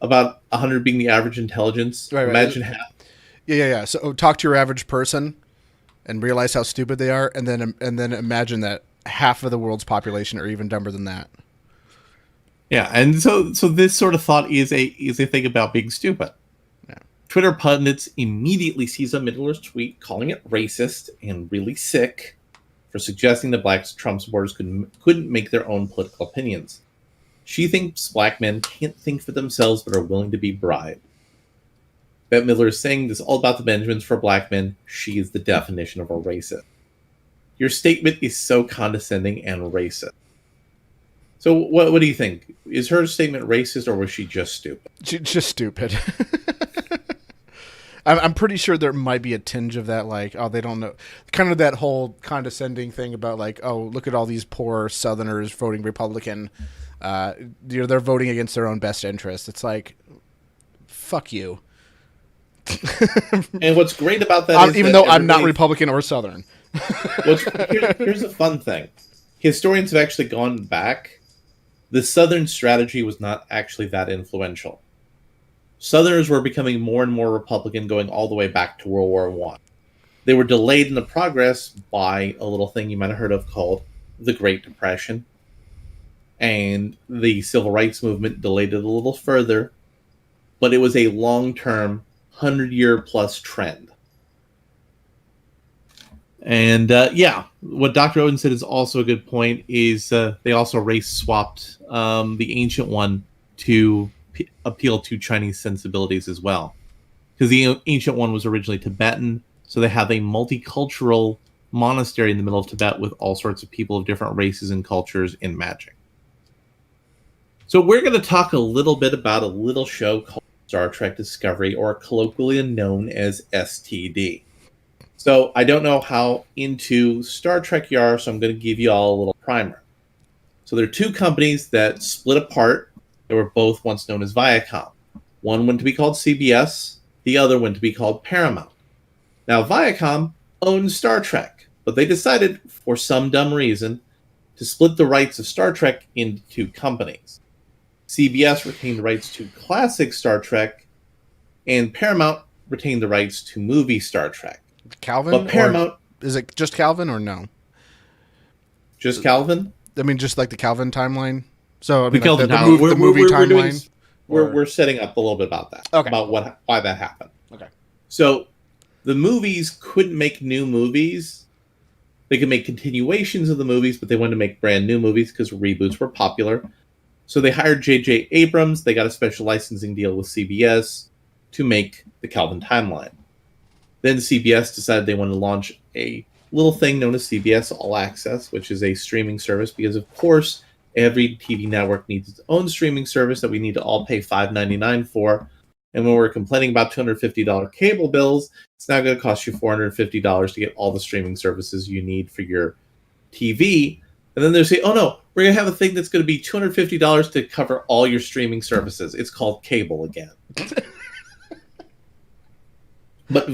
about 100 being the average intelligence? Right. Imagine half. Yeah. So talk to your average person and realize how stupid they are, and then imagine that half of the world's population are even dumber than that. Yeah, and so this sort of thought is a thing about being stupid. Yeah. Twitter pundits immediately seize on Midler's tweet, calling it racist and really sick for suggesting that black Trump supporters couldn't make their own political opinions. She thinks black men can't think for themselves but are willing to be bribed. Bette Midler is saying this is all about the Benjamins for black men. She is the definition of a racist. Your statement is so condescending and racist. So what do you think? Is her statement racist or was she just stupid? Just stupid. I'm pretty sure there might be a tinge of that, like, oh, they don't know. Kind of that whole condescending thing about, like, oh, look at all these poor Southerners voting Republican. They're voting against their own best interests. It's like, fuck you. And what's great about that is even though I'm not Republican or Southern. Here's a fun thing. Historians have actually gone back. The Southern strategy was not actually that influential. Southerners were becoming more and more Republican going all the way back to World War I. They were delayed in the progress by a little thing you might have heard of called the Great Depression. And the Civil Rights Movement delayed it a little further. But it was a long-term, 100-year-plus trend. And what Dr. Oden said is also a good point, is they also race-swapped the Ancient One to appeal to Chinese sensibilities as well. Because the Ancient One was originally Tibetan, so they have a multicultural monastery in the middle of Tibet with all sorts of people of different races and cultures in magic. So we're going to talk a little bit about a little show called Star Trek Discovery, or colloquially known as STD. So I don't know how into Star Trek you are, so I'm going to give you all a little primer. So there are two companies that split apart. They were both once known as Viacom. One went to be called CBS, the other went to be called Paramount. Now Viacom owned Star Trek, but they decided, for some dumb reason, to split the rights of Star Trek into two companies. CBS retained the rights to classic Star Trek, and Paramount retained the rights to movie Star Trek. Calvin? But Paramount... Is it just Calvin or no? Just Calvin? I mean, just like the Calvin timeline? So, I mean, the movie timeline? We're setting up a little bit about that. Okay. About why that happened. Okay. So, the movies couldn't make new movies. They could make continuations of the movies, but they wanted to make brand new movies because reboots were popular. So they hired J.J. Abrams. They got a special licensing deal with CBS to make the Calvin timeline. Then CBS decided they wanted to launch a little thing known as CBS All Access, which is a streaming service, because, of course, every TV network needs its own streaming service that we need to all pay $5.99 for. And when we're complaining about $250 cable bills, it's now going to cost you $450 to get all the streaming services you need for your TV. And then they say, oh no, we're going to have a thing that's going to be $250 to cover all your streaming services. It's called cable again. But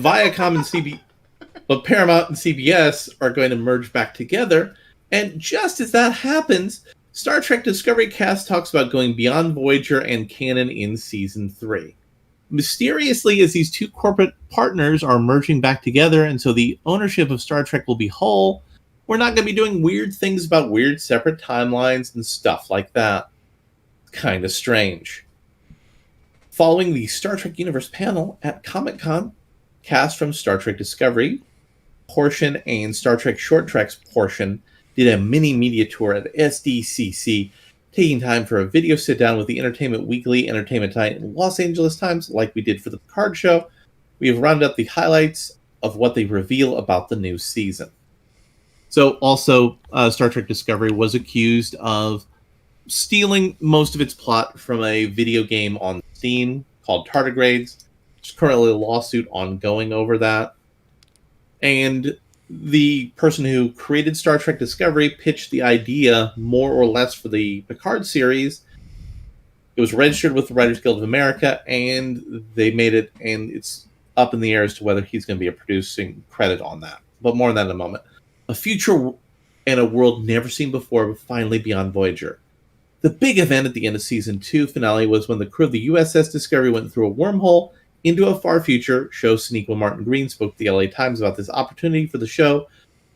but Paramount and CBS are going to merge back together. And just as that happens, Star Trek Discovery cast talks about going beyond Voyager and canon in Season 3. Mysteriously, as these two corporate partners are merging back together, and so the ownership of Star Trek will be whole, we're not going to be doing weird things about weird separate timelines and stuff like that. Kind of strange. Following the Star Trek Universe panel at Comic-Con, cast from Star Trek Discovery portion and Star Trek Short Treks portion did a mini media tour at SDCC, taking time for a video sit-down with the Entertainment Weekly, Entertainment Tonight, and Los Angeles Times, like we did for the Picard show. We have rounded up the highlights of what they reveal about the new season. So also, Star Trek Discovery was accused of stealing most of its plot from a video game on Steam called Tardigrades. There's currently a lawsuit ongoing over that. And the person who created Star Trek Discovery pitched the idea, more or less, for the Picard series, It was registered with the Writers Guild of America, and they made it, and it's up in the air as to whether he's going to be a producing credit on that. But more on that in a moment. A future and a world never seen before, but finally beyond Voyager. The big event at the end of Season 2 finale was when the crew of the USS Discovery went through a wormhole into a far future. Show Sonequa Martin Green spoke to the LA Times about this opportunity for the show,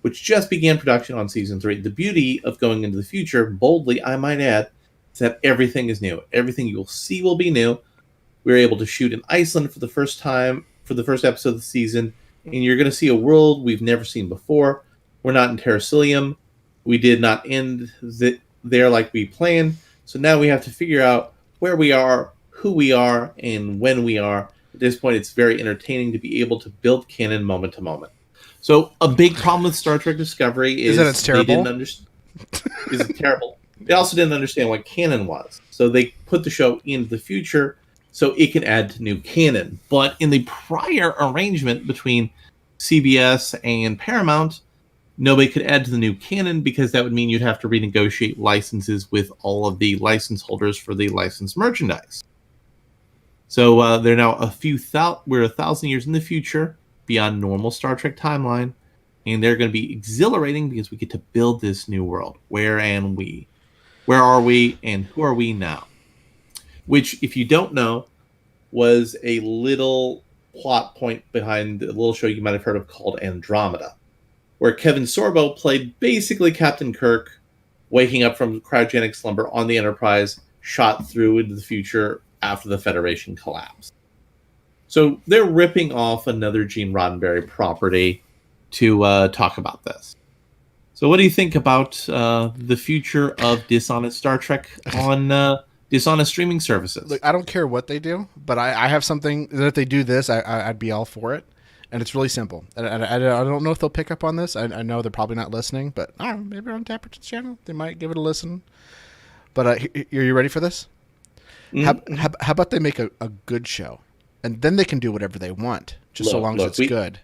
which just began production on Season 3. The beauty of going into the future, boldly I might add, is that everything is new. Everything you'll see will be new. We were able to shoot in Iceland for the first time, for the first episode of the season, and you're going to see a world we've never seen before. We're not in Terracilium. We did not end there like we planned, so now we have to figure out where we are, who we are, and when we are. At this point, it's very entertaining to be able to build canon moment to moment. So a big problem with Star Trek Discovery is that it's terrible. They didn't understand. Is it terrible? They also didn't understand what canon was, so they put the show into the future so it can add to new canon. But in the prior arrangement between CBS and Paramount, nobody could add to the new canon because that would mean you'd have to renegotiate licenses with all of the license holders for the licensed merchandise. So they're now we're 1,000 years in the future, beyond normal Star Trek timeline, and they're going to be exhilarating because we get to build this new world. Where are we, and who are we now? Which, if you don't know, was a little plot point behind a little show you might have heard of called Andromeda, where Kevin Sorbo played basically Captain Kirk, waking up from cryogenic slumber on the Enterprise, shot through into the future after the Federation collapsed. So they're ripping off another Gene Roddenberry property to talk about this. So what do you think about the future of dishonest Star Trek on dishonest streaming services? Look, I don't care what they do, but I have something that if they do this, I'd be all for it. And it's really simple. And I don't know if they'll pick up on this. I know they're probably not listening, but I don't know, maybe on Dapperton's channel, they might give it a listen. But are you ready for this? Mm-hmm. How about they make a good show? And then they can do whatever they want, so long as it's good.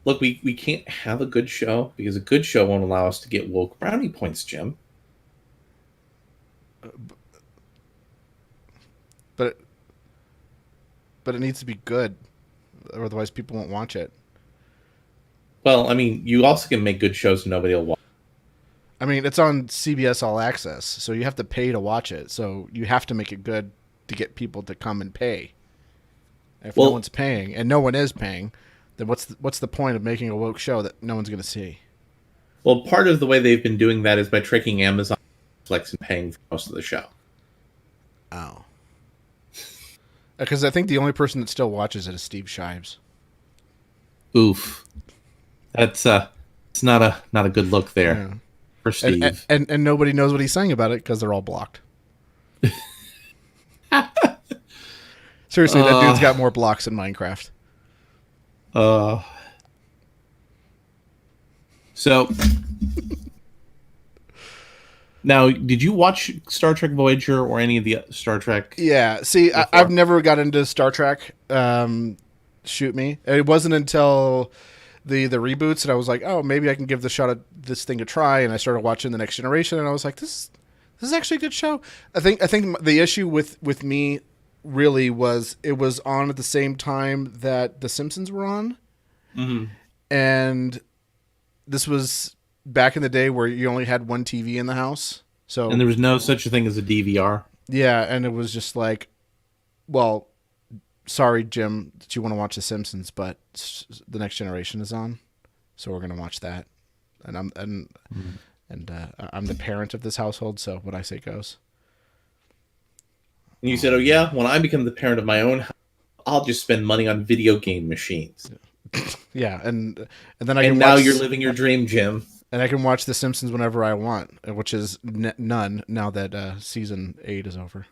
Look, we can't have a good show because a good show won't allow us to get woke brownie points, Jim. But it needs to be good, or otherwise people won't watch it. Well, I mean, you also can make good shows and nobody will watch. I mean, it's on CBS All Access, so you have to pay to watch it. So you have to make it good to get people to come and pay. If no one's paying, and no one is paying, then what's the point of making a woke show that no one's going to see? Well, part of the way they've been doing that is by tricking Amazon, Netflix, and paying for most of the show. Oh. Because I think the only person that still watches it is Steve Shives. Oof. That's it's not a good look there for Steve. And nobody knows what he's saying about it because they're all blocked. Seriously, that dude's got more blocks than Minecraft. So now, did you watch Star Trek Voyager or any of the Star Trek? Yeah. See, I've never got into Star Trek. Shoot me. It wasn't until the reboots that I was like, oh, maybe I can give this thing a try. And I started watching The Next Generation, and I was like, this is actually a good show. I think the issue with me really was it was on at the same time that The Simpsons were on. Mm-hmm. And this was back in the day where you only had one TV in the house. And there was no such a thing as a DVR. Yeah, and it was just like, well, sorry, Jim, that you want to watch The Simpsons, but The Next Generation is on, so we're going to watch that. And I'm the parent of this household, so what I say goes. And you said, oh yeah, when I become the parent of my own house, I'll just spend money on video game machines. Yeah, and then you're living your dream, Jim. And I can watch The Simpsons whenever I want, which is none now that season 8 is over.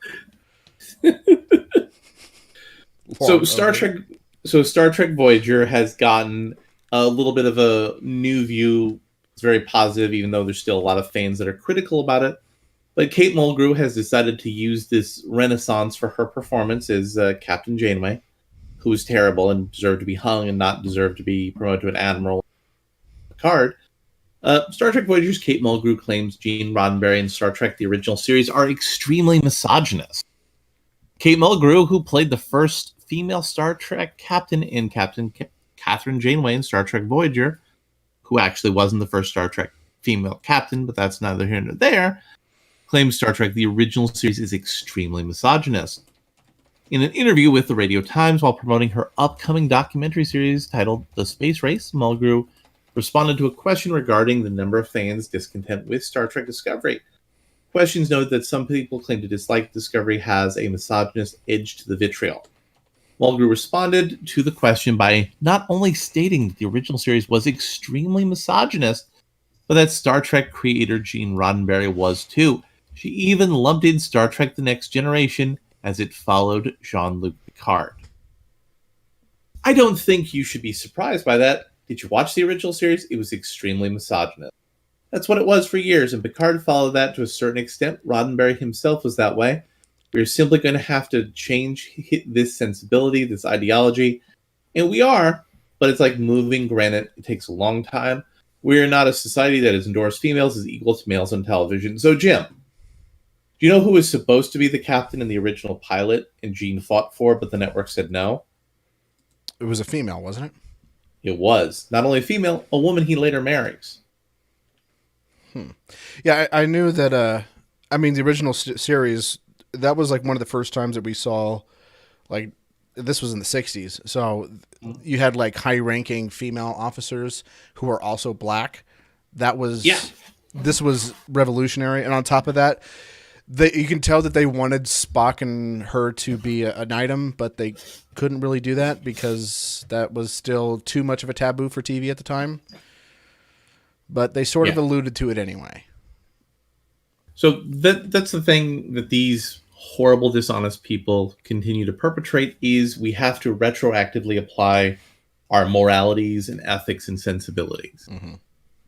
So Star Trek Voyager has gotten a little bit of a new view. It's very positive, even though there's still a lot of fans that are critical about it. But Kate Mulgrew has decided to use this renaissance for her performance as Captain Janeway, who was terrible and deserved to be hung and not deserved to be promoted to an admiral. Picard. Star Trek Voyager's Kate Mulgrew claims Gene Roddenberry and Star Trek the original series are extremely misogynist. Kate Mulgrew, who played the first female Star Trek captain in Captain Catherine Janeway in Star Trek Voyager, who actually wasn't the first Star Trek female captain, but that's neither here nor there, claims Star Trek, the original series, is extremely misogynist. In an interview with the Radio Times while promoting her upcoming documentary series titled The Space Race, Mulgrew responded to a question regarding the number of fans discontent with Star Trek Discovery. Questions noted that some people claim to dislike Discovery has a misogynist edge to the vitriol. Mulgrew responded to the question by not only stating that the original series was extremely misogynist, but that Star Trek creator Gene Roddenberry was too. She even lumped in Star Trek The Next Generation as it followed Jean-Luc Picard. I don't think you should be surprised by that. Did you watch the original series? It was extremely misogynist. That's what it was for years, and Picard followed that to a certain extent. Roddenberry himself was that way. We're simply going to have to change this sensibility, this ideology, and we are, but it's like moving granite. It takes a long time. We're not a society that has endorsed females as equal to males on television. So, Jim, do you know who was supposed to be the captain in the original pilot and Gene fought for, but the network said no? It was a female, wasn't it? It was. Not only a female, a woman he later marries. Yeah, I knew that, the original series, that was like one of the first times that we saw, like, this was in the 60s. So you had like high-ranking female officers who were also black. That was, This was revolutionary. And on top of that, you can tell that they wanted Spock and her to be an item, but they couldn't really do that because that was still too much of a taboo for TV at the time. But they sort of alluded to it anyway. So that's the thing that these horrible, dishonest people continue to perpetrate is we have to retroactively apply our moralities and ethics and sensibilities. Mm-hmm.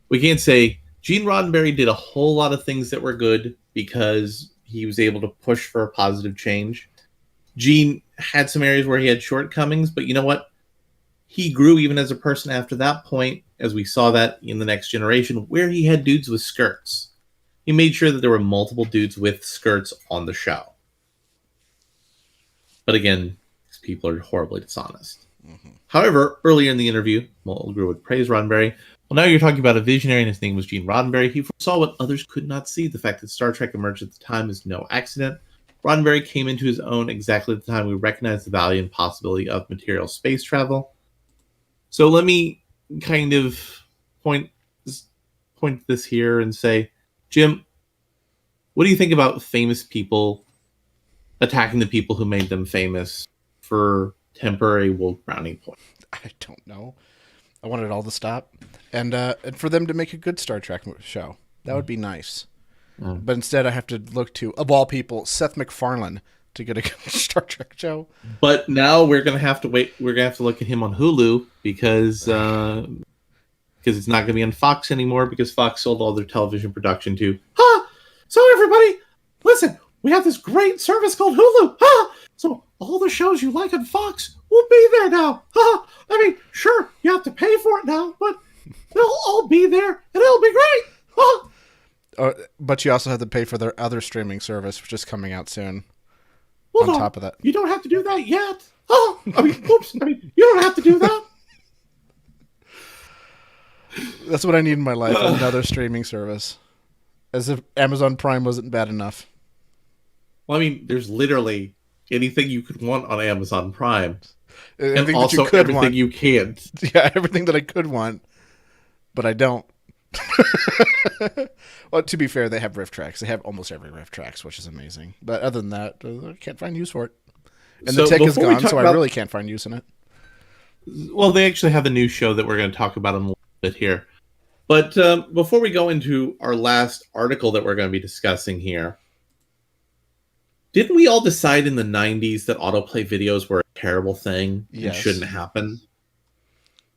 We can't say Gene Roddenberry did a whole lot of things that were good because he was able to push for a positive change. Gene had some areas where he had shortcomings, but you know what? He grew even as a person after that point, as we saw that in The Next Generation, where he had dudes with skirts. He made sure that there were multiple dudes with skirts on the show. But again, these people are horribly dishonest. Mm-hmm. However, earlier in the interview, Mulgrew would praise Roddenberry. Well, now you're talking about a visionary, and his name was Gene Roddenberry. He foresaw what others could not see. The fact that Star Trek emerged at the time is no accident. Roddenberry came into his own exactly at the time we recognized the value and possibility of material space travel. So let me kind of point this here and say, Jim, what do you think about famous people attacking the people who made them famous for temporary woke brownie points? I don't know. I want it all to stop, and for them to make a good Star Trek show. That would be nice. But instead, I have to look to, of all people, Seth MacFarlane to get a good Star Trek show. But now we're gonna have to wait. We're gonna have to look at him on Hulu because it's not gonna be on Fox anymore because Fox sold all their television production to. So everybody, listen. We have this great service called Hulu. So all the shows you like on Fox will be there now. I mean, sure, you have to pay for it now, but they'll all be there, and it'll be great. But you also have to pay for their other streaming service, which is coming out soon. Well, on top of that. You don't have to do that yet. You don't have to do that. That's what I need in my life, another streaming service. As if Amazon Prime wasn't bad enough. Well, I mean, there's literally anything you could want on Amazon Prime. Everything and also that you could everything want. You can't. Yeah, everything that I could want, but I don't. Well, to be fair, they have riff tracks. They have almost every riff tracks, which is amazing. But other than that, I can't find use for it. And the tech is gone, so I really can't find use in it. Well, they actually have a new show that we're going to talk about in a little bit here. But before we go into our last article that we're going to be discussing here, didn't we all decide in the 90s that autoplay videos were a terrible thing and shouldn't happen?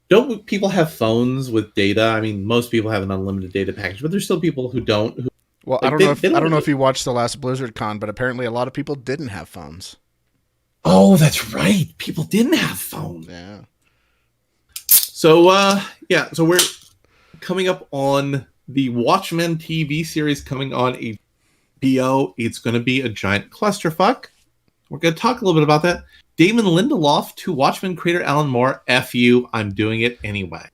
Don't people have phones with data? I mean, most people have an unlimited data package, but there's still people who don't. Well, like, I don't know if you watched the last Blizzard Con, but apparently a lot of people didn't have phones. Oh, that's right. People didn't have phones. Yeah. So, so we're coming up on the Watchmen TV series coming on HBO. It's going to be a giant clusterfuck. We're going to talk a little bit about that. Damon Lindelof to Watchmen creator Alan Moore, F you, I'm doing it anyway.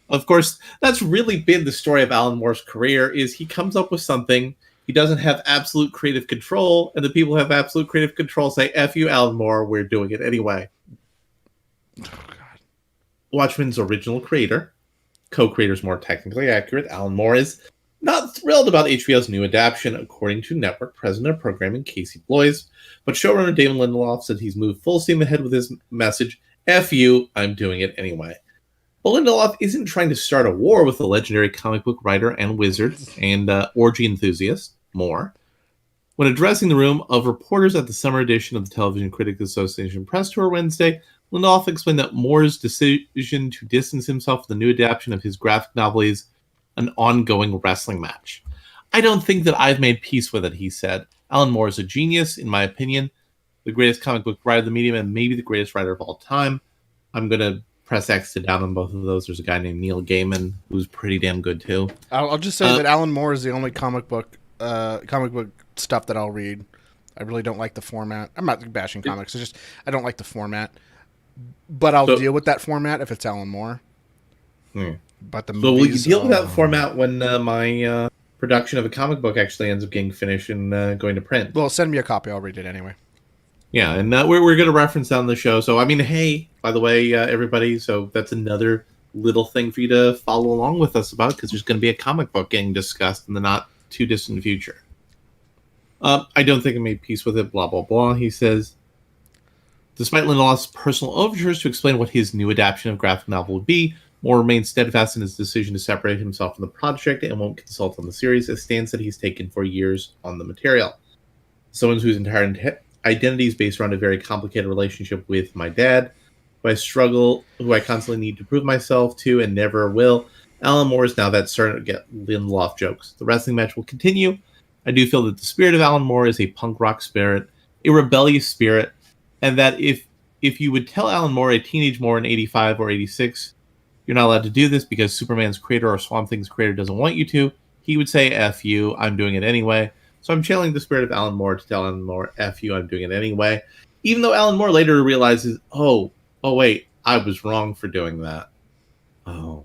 Of course, that's really been the story of Alan Moore's career, is he comes up with something, he doesn't have absolute creative control, and the people who have absolute creative control say, F you, Alan Moore, we're doing it anyway. Oh, God. Watchmen's original creator, co-creator is more technically accurate, Alan Moore, is not thrilled about HBO's new adaptation, according to network president of programming Casey Bloys, but showrunner Damon Lindelof said he's moved full steam ahead with his message, F you, I'm doing it anyway. But Lindelof isn't trying to start a war with the legendary comic book writer and wizard and orgy enthusiast, Moore. When addressing the room of reporters at the summer edition of the Television Critics Association press tour Wednesday, Lindelof explained that Moore's decision to distance himself from the new adaptation of his graphic novel is an ongoing wrestling match. I don't think that I've made peace with it, he said. Alan Moore is a genius, in my opinion, the greatest comic book writer of the medium and maybe the greatest writer of all time. I'm going to press X to down on both of those. There's a guy named Neil Gaiman who's pretty damn good too. I'll just say that Alan Moore is the only comic book stuff that I'll read. I really don't like the format. I'm not bashing comics. It's just I don't like the format. But I'll deal with that format if it's Alan Moore. But the movies, we can deal with that format when my production of a comic book actually ends up getting finished and going to print. Well, send me a copy. I'll read it anyway. Yeah, and we're going to reference that on the show. So, I mean, hey, by the way, everybody, so that's another little thing for you to follow along with us about, because there's going to be a comic book getting discussed in the not-too-distant future. I don't think I made peace with it, blah, blah, blah, he says. Despite Lindelof's personal overtures to explain what his new adaptation of graphic novel would be, Moore remains steadfast in his decision to separate himself from the project and won't consult on the series, a stance that he's taken for years on the material. Someone whose entire identity is based around a very complicated relationship with my dad, who I constantly need to prove myself to and never will. Alan Moore is now that starting to get Lindelof jokes. The wrestling match will continue. I do feel that the spirit of Alan Moore is a punk rock spirit, a rebellious spirit, and that if you would tell Alan Moore, a teenage Moore in 85 or 86, you're not allowed to do this because Superman's creator or Swamp Thing's creator doesn't want you to, he would say, F you, I'm doing it anyway. So I'm channeling the spirit of Alan Moore to tell Alan Moore, F you, I'm doing it anyway. Even though Alan Moore later realizes, oh wait, I was wrong for doing that. Oh.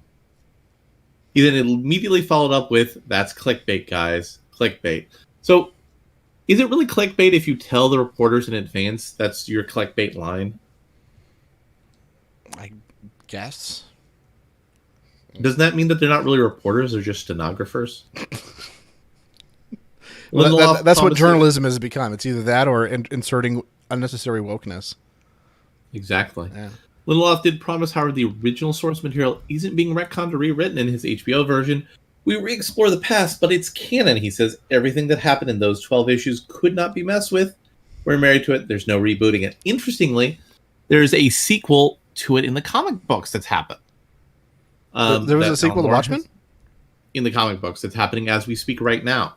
He then immediately followed up with, that's clickbait, guys. Clickbait. So, is it really clickbait if you tell the reporters in advance that's your clickbait line? I guess. Doesn't that mean that they're not really reporters, they're just stenographers? Well, that's what journalism has become. It's either that or inserting unnecessary wokeness. Exactly. Yeah. Lindelof did promise, however, the original source material isn't being retconned or rewritten in his HBO version. We re-explore the past, but it's canon, he says. Everything that happened in those 12 issues could not be messed with. We're married to it. There's no rebooting it. Interestingly, there's a sequel to it in the comic books that's happened. There was a sequel to Watchmen? In the comic books that's happening as we speak right now.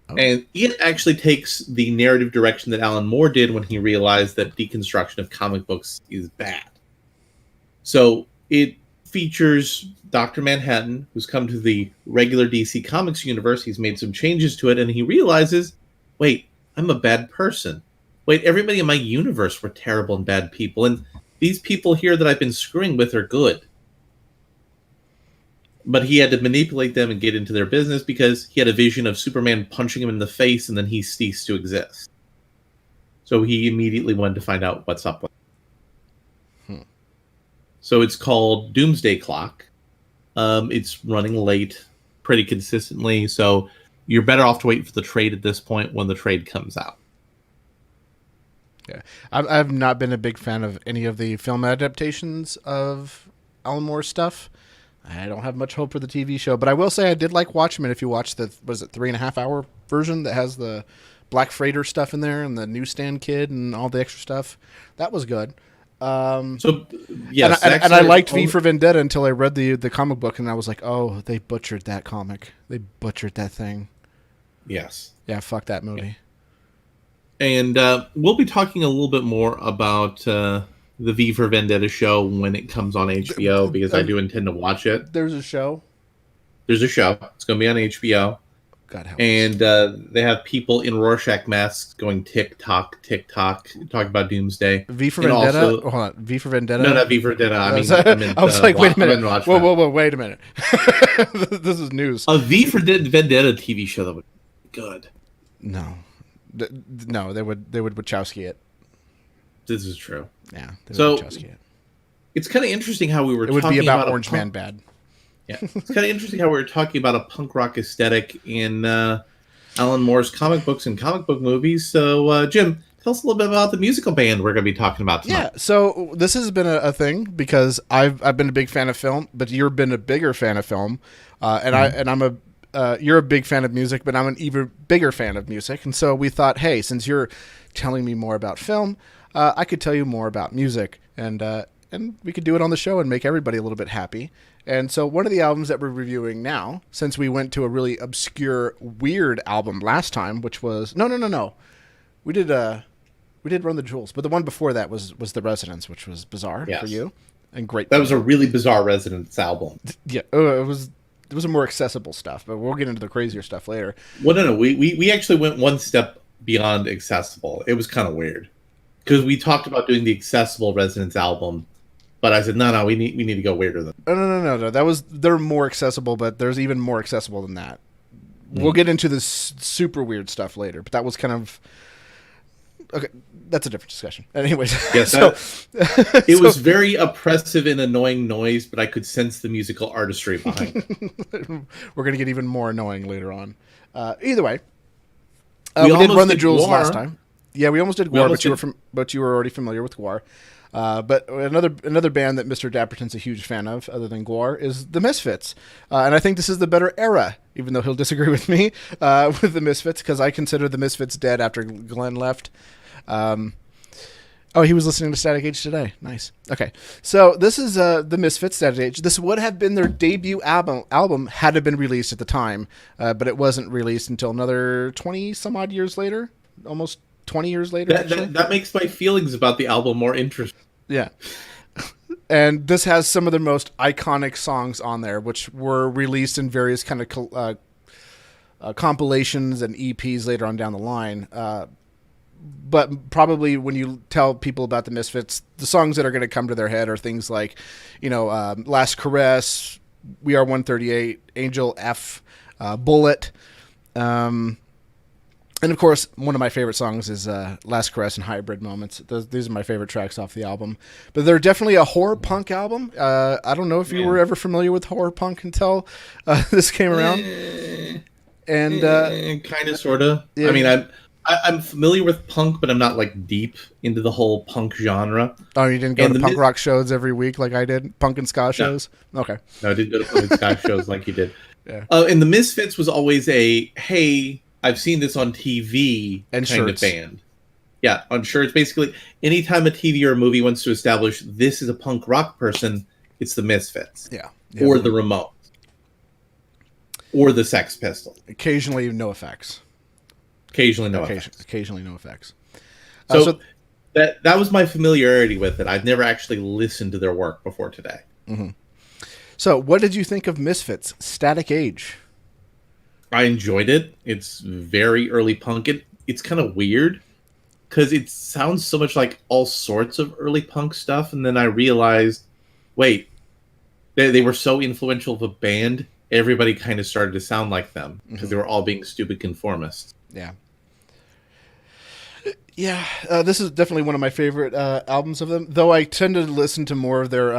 Oh. And it actually takes the narrative direction that Alan Moore did when he realized that deconstruction of comic books is bad. So it features Dr. Manhattan, who's come to the regular DC Comics universe. He's made some changes to it, and he realizes, wait, I'm a bad person. Wait, everybody in my universe were terrible and bad people, and these people here that I've been screwing with are good. But he had to manipulate them and get into their business because he had a vision of Superman punching him in the face and then he ceased to exist. So he immediately wanted to find out what's up with him. So it's called Doomsday Clock. It's running late pretty consistently, so you're better off to wait for the trade at this point when the trade comes out. Yeah, I've not been a big fan of any of the film adaptations of Alan Moore's stuff. I don't have much hope for the TV show, but I will say I did like Watchmen. If you watch the 3.5 hour version that has the Black Freighter stuff in there and the newsstand kid and all the extra stuff, that was good. Yes, and I liked V for Vendetta until I read the comic book, and I was like, oh, they butchered that comic. They butchered that thing. Yes. Yeah, fuck that movie. And we'll be talking a little bit more about the V for Vendetta show when it comes on HBO, because I do intend to watch it. There's a show? There's a show. It's going to be on HBO. God help and they have people in Rorschach masks going tick tock, talking about doomsday. V for and Vendetta. Also, Hold on, V for Vendetta. no, not V for Vendetta. I was like, wait a minute. Watchman. Whoa, wait a minute. This is news. A V for Vendetta TV show that would be good. No, no, they would Wachowski it. This is true. Yeah, so Wachowski it. It's kind of interesting how we were. It would talking be about Orange Man bad. Yeah, it's kind of interesting how we were talking about a punk rock aesthetic in Alan Moore's comic books and comic book movies. So, Jim, tell us a little bit about the musical band we're going to be talking about tonight. Yeah, so this has been a thing because I've been a big fan of film, but you've been a bigger fan of film, you're a big fan of music, but I'm an even bigger fan of music, and so we thought, hey, since you're telling me more about film, I could tell you more about music, and we could do it on the show and make everybody a little bit happy. And so one of the albums that we're reviewing now, since we went to a really obscure, weird album last time, which was no, we did Run the Jewels, but the one before that was The Residents, which was bizarre for you and great. That was a really bizarre Residents album. Yeah, it was a more accessible stuff, but we'll get into the crazier stuff later. Well, no, we actually went one step beyond accessible. It was kind of weird because we talked about doing the accessible Residents album. But I said, no, we need to go weirder than that. No. They're more accessible, but there's even more accessible than that. We'll get into this super weird stuff later, but that was kind of okay. That's a different discussion. Anyways, yes, it was very oppressive and annoying noise, but I could sense the musical artistry behind it. We're gonna get even more annoying later on. Either way, we did Run the Jewels last time. Yeah, we almost did Gwar, but you were already familiar with Gwar. But another band that Mr. Dapperton's a huge fan of, other than Gwar, is the Misfits. And I think this is the better era, even though he'll disagree with me, with the Misfits, because I consider the Misfits dead after Glenn left. He was listening to Static Age today. Nice. Okay. So this is the Misfits, Static Age. This would have been their debut album had it been released at the time, but it wasn't released until another 20-some-odd years later, almost 20 years later. That makes my feelings about the album more interesting. Yeah. And this has some of the most iconic songs on there, which were released in various kind of compilations and EPs later on down the line. But probably when you tell people about the Misfits, the songs that are going to come to their head are things like, Last Caress, We Are 138, Angel F, Bullet, and of course, one of my favorite songs is Last Caress and Hybrid Moments. These are my favorite tracks off the album. But they're definitely a horror punk album. I don't know if you were ever familiar with horror punk until this came around. And kind of, sort of. Yeah. I mean, I'm familiar with punk, but I'm not like deep into the whole punk genre. Oh, you didn't go to punk rock shows every week like I did? Punk and ska shows? No. Okay. No, I didn't go to punk and ska shows like you did. Yeah. And the Misfits was always hey, I've seen this on TV and kind shirts. Of band. Yeah, on shirts. Basically, anytime a TV or a movie wants to establish this is a punk rock person, it's the Misfits. Yeah. Or the Ramones. Or the Sex Pistols. Occasionally, no effects. Occasionally, no effects. Occasionally, no effects. So that was my familiarity with it. I've never actually listened to their work before today. Mm-hmm. So, what did you think of Misfits, Static Age? I enjoyed it. It's very early punk. It's kind of weird because it sounds so much like all sorts of early punk stuff. And then I realized, wait, they were so influential of a band, everybody kind of started to sound like them because they were all being stupid conformists. Yeah. Yeah, this is definitely one of my favorite albums of them, though I tend to listen to more of their...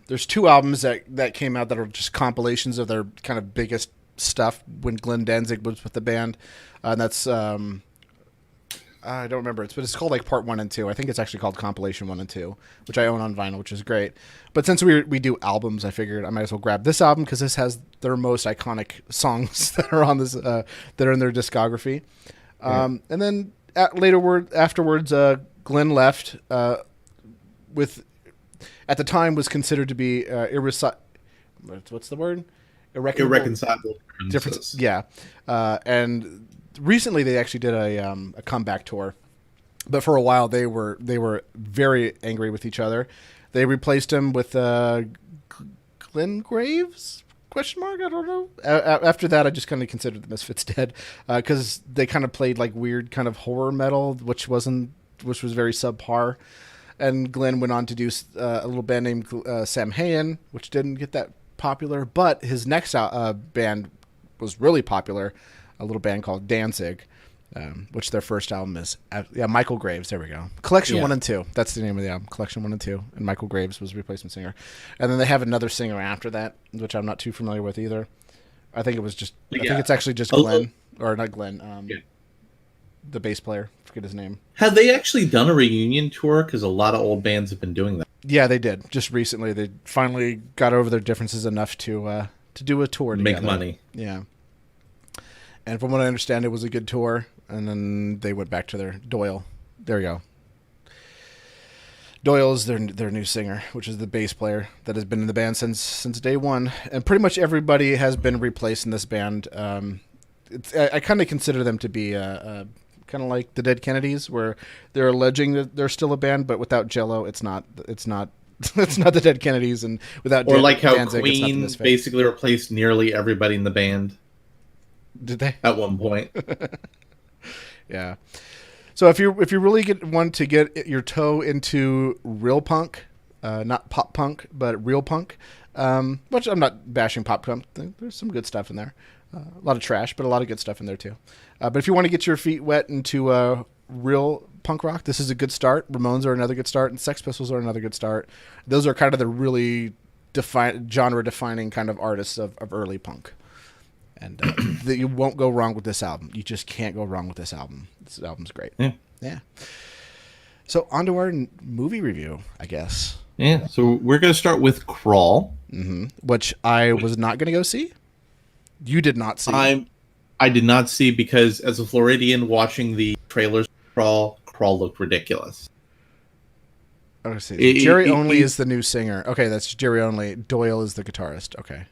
there's two albums that came out that are just compilations of their kind of biggest stuff when Glenn Danzig was with the band. And that's... I don't remember, but it's called like Part 1 and 2. I think it's actually called Compilation 1 and 2, which I own on vinyl, which is great. But since we do albums, I figured I might as well grab this album because this has their most iconic songs that are on this that are in their discography. And then afterwards, Glenn left with, at the time, was considered to be what's the word? Irreconcilable differences. Yeah, and recently they actually did a comeback tour, but for a while they were very angry with each other. They replaced him with Glenn Graves? ? Question mark? I don't know. After that, I just kind of considered the Misfits dead because they kind of played like weird kind of horror metal, which was very subpar. And Glenn went on to do a little band named Sam Hayen, which didn't get that popular, but his next band was really popular, a little band called Danzig, which their first album is. Michael Graves, there we go. Collection 1 and 2, that's the name of the album, Collection 1 and 2, and Michael Graves was replacement singer. And then they have another singer after that, which I'm not too familiar with either. I think it's actually just Glenn, or not Glenn, the bass player, forget his name. Have they actually done a reunion tour? Because a lot of old bands have been doing that. Yeah, they did. Just recently, they finally got over their differences enough to do a tour together. Make money. Yeah. And from what I understand, it was a good tour. And then they went back to their Doyle. There you go. Doyle is their new singer, which is the bass player that has been in the band since day one. And pretty much everybody has been replaced in this band. I kind of consider them to be kind of like the Dead Kennedys, where they're alleging that they're still a band, but without Jello, it's not it's not the Dead Kennedys, and without like how Danzig, Queen basically replaced nearly everybody in the band. Did they? At one point. Yeah. So if you really want to get your toe into real punk, not pop punk, but real punk, which I'm not bashing pop punk. There's some good stuff in there. A lot of trash, but a lot of good stuff in there too. But if you want to get your feet wet into real punk rock, this is a good start. Ramones are another good start, and Sex Pistols are another good start. Those are kind of the really genre-defining kind of artists of early punk. And you won't go wrong with this album. You just can't go wrong with this album. This album's great. Yeah. So on to our movie review, I guess. Yeah. So we're going to start with Crawl, which I was not going to go see. You did not see. I did not see because as a Floridian watching the trailers for Crawl looked ridiculous. Oh, see. Jerry Only is the new singer. Okay, that's Jerry Only. Doyle is the guitarist. Okay.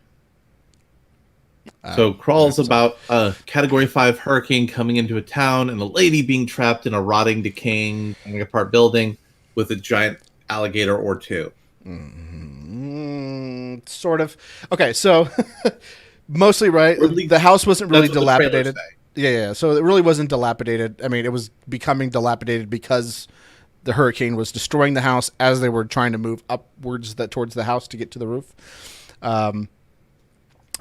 So Crawl's about a Category 5 hurricane coming into a town and a lady being trapped in a rotting, decaying, falling apart building with a giant alligator or two. Sort of. Okay, so mostly right. The house wasn't really dilapidated. Yeah. So it really wasn't dilapidated. I mean, it was becoming dilapidated because the hurricane was destroying the house as they were trying to move upwards towards the house to get to the roof.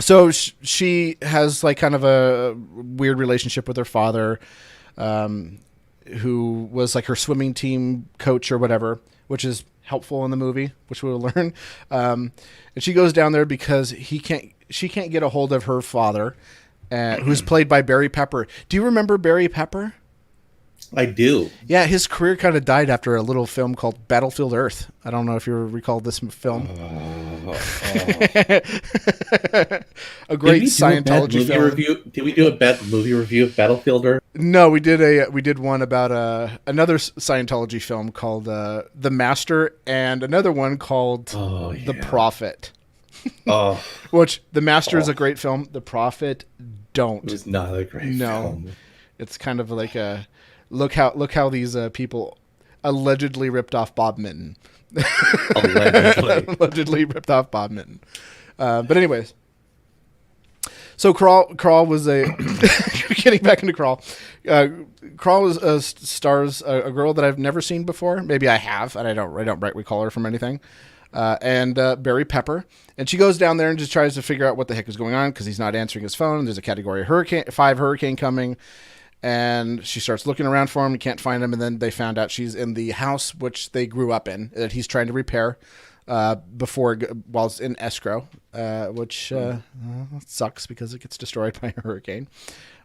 So she has like kind of a weird relationship with her father, who was like her swimming team coach or whatever, which is helpful in the movie, which we'll learn. And she goes down there because she can't get a hold of her father, who's played by Barry Pepper. Do you remember Barry Pepper? I do. Yeah, his career kind of died after a little film called Battlefield Earth. I don't know if you recall this film. A great Scientology film. Did we do a bad movie review of Battlefield Earth? No, we did one about another Scientology film called The Master, and another one called The Prophet. Which The Master is a great film. The Prophet, don't. It's not a great film. It's kind of like a look how these people allegedly ripped off Bob Minton. Allegedly ripped off Bob Minton. But anyways, so Crawl was a getting back into Crawl. Crawl stars a girl that I've never seen before. Maybe I have, and I don't recall her from anything. And Barry Pepper, and she goes down there and just tries to figure out what the heck is going on because he's not answering his phone. There's a Category 5 hurricane coming. And she starts looking around for him and can't find him. And then they found out she's in the house which they grew up in that he's trying to repair while it's in escrow, which sucks because it gets destroyed by a hurricane.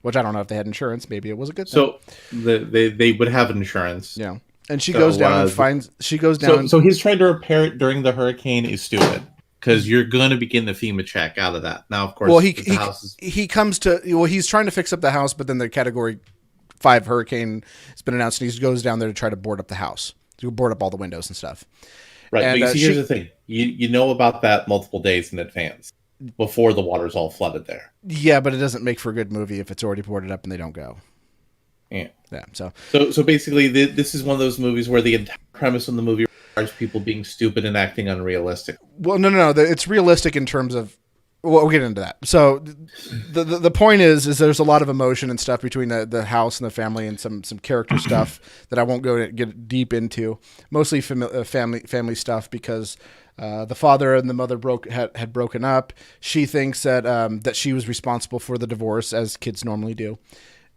Which I don't know if they had insurance. Maybe it was a good thing. So they would have insurance. Yeah. And she goes down and finds. She goes down. So he's trying to repair it during the hurricane is stupid. Because you're going to be getting the FEMA check out of that. Now, of course, well, he's trying to fix up the house, but then the Category 5 hurricane has been announced, and he goes down there to try to board up the house, to board up all the windows and stuff. Right. And, but here's the thing: you know about that multiple days in advance before the water's all flooded there. Yeah, but it doesn't make for a good movie if it's already boarded up and they don't go. Yeah. So basically, this is one of those movies where the entire premise of the movie requires people being stupid and acting unrealistic. Well, no. It's realistic in terms of We'll get into that. So the point is there's a lot of emotion and stuff between the house and the family, and some character stuff that I won't get deep into. Mostly family stuff, because the father and the mother had broken up. She thinks that she was responsible for the divorce, as kids normally do.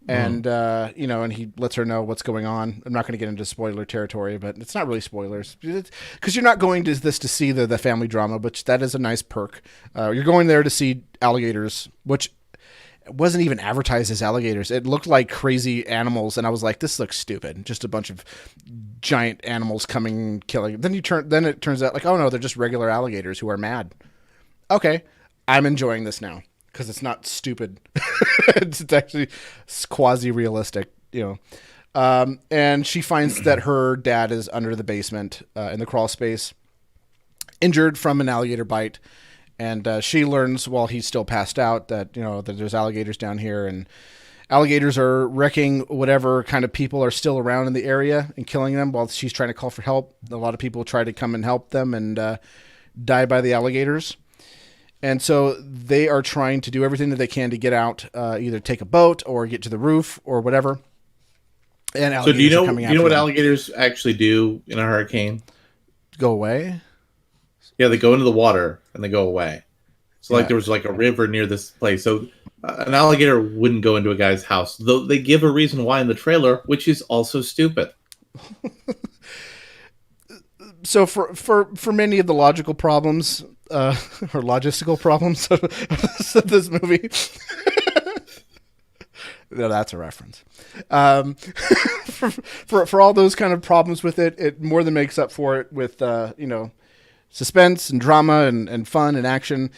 And, and he lets her know what's going on. I'm not going to get into spoiler territory, but it's not really spoilers, because you're not going to this to see the family drama, which that is a nice perk. You're going there to see alligators, which wasn't even advertised as alligators. It looked like crazy animals. And I was like, this looks stupid. Just a bunch of giant animals coming, killing. Then it turns out like, oh no, they're just regular alligators who are mad. Okay. I'm enjoying this now, because it's not stupid. It's actually quasi-realistic, and she finds that her dad is under the basement in the crawl space, injured from an alligator bite. And she learns while he's still passed out that, that there's alligators down here, and alligators are wrecking whatever kind of people are still around in the area and killing them while she's trying to call for help. A lot of people try to come and help them and die by the alligators. And so they are trying to do everything that they can to get out, either take a boat or get to the roof or whatever. And so do you know what alligators actually do in a hurricane? Go away? Yeah, they go into the water and they go away. So like there was like a river near this place. So an alligator wouldn't go into a guy's house, though they give a reason why in the trailer, which is also stupid. So for many of the logical problems or logistical problems of this movie, no, that's a reference. For all those kind of problems with it, it more than makes up for it with suspense and drama and fun and action.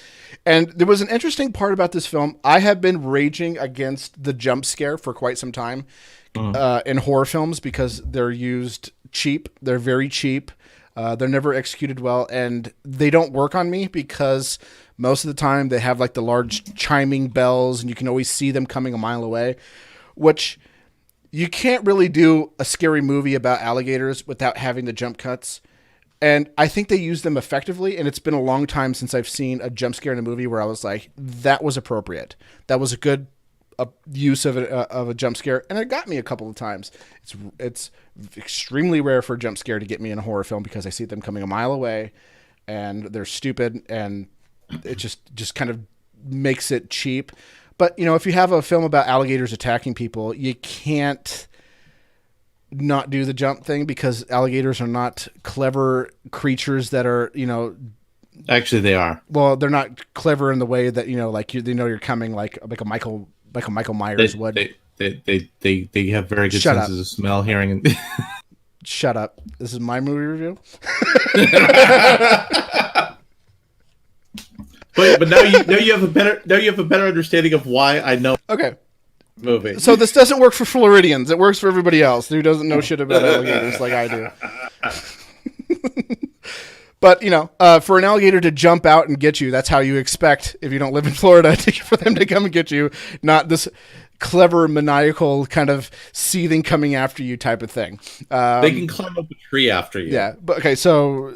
And there was an interesting part about this film. I have been raging against the jump scare for quite some time in horror films, because they're used cheap. They're very cheap. They're never executed well, and they don't work on me because most of the time they have like the large chiming bells, and you can always see them coming a mile away, which you can't really do a scary movie about alligators without having the jump cuts. And I think they use them effectively, and it's been a long time since I've seen a jump scare in a movie where I was like, that was appropriate. That was a good use of a jump scare, and it got me a couple of times. It's extremely rare for a jump scare to get me in a horror film, because I see them coming a mile away, and they're stupid, and it just kind of makes it cheap. But, if you have a film about alligators attacking people, you can't not do the jump thing, because alligators are not clever creatures that are, Actually, they are. Well, they're not clever in the way that, you're coming like a Michael Myers would. They have very good senses of smell, hearing, and Shut up. This is my movie review. But now you have a better understanding of why I know. Okay. Movie. So this doesn't work for Floridians. It works for everybody else who doesn't know shit about alligators like I do. But, for an alligator to jump out and get you, that's how you expect, if you don't live in Florida, for them to come and get you, not this clever, maniacal kind of seething coming after you type of thing. They can climb up a tree after you. Yeah. But okay. So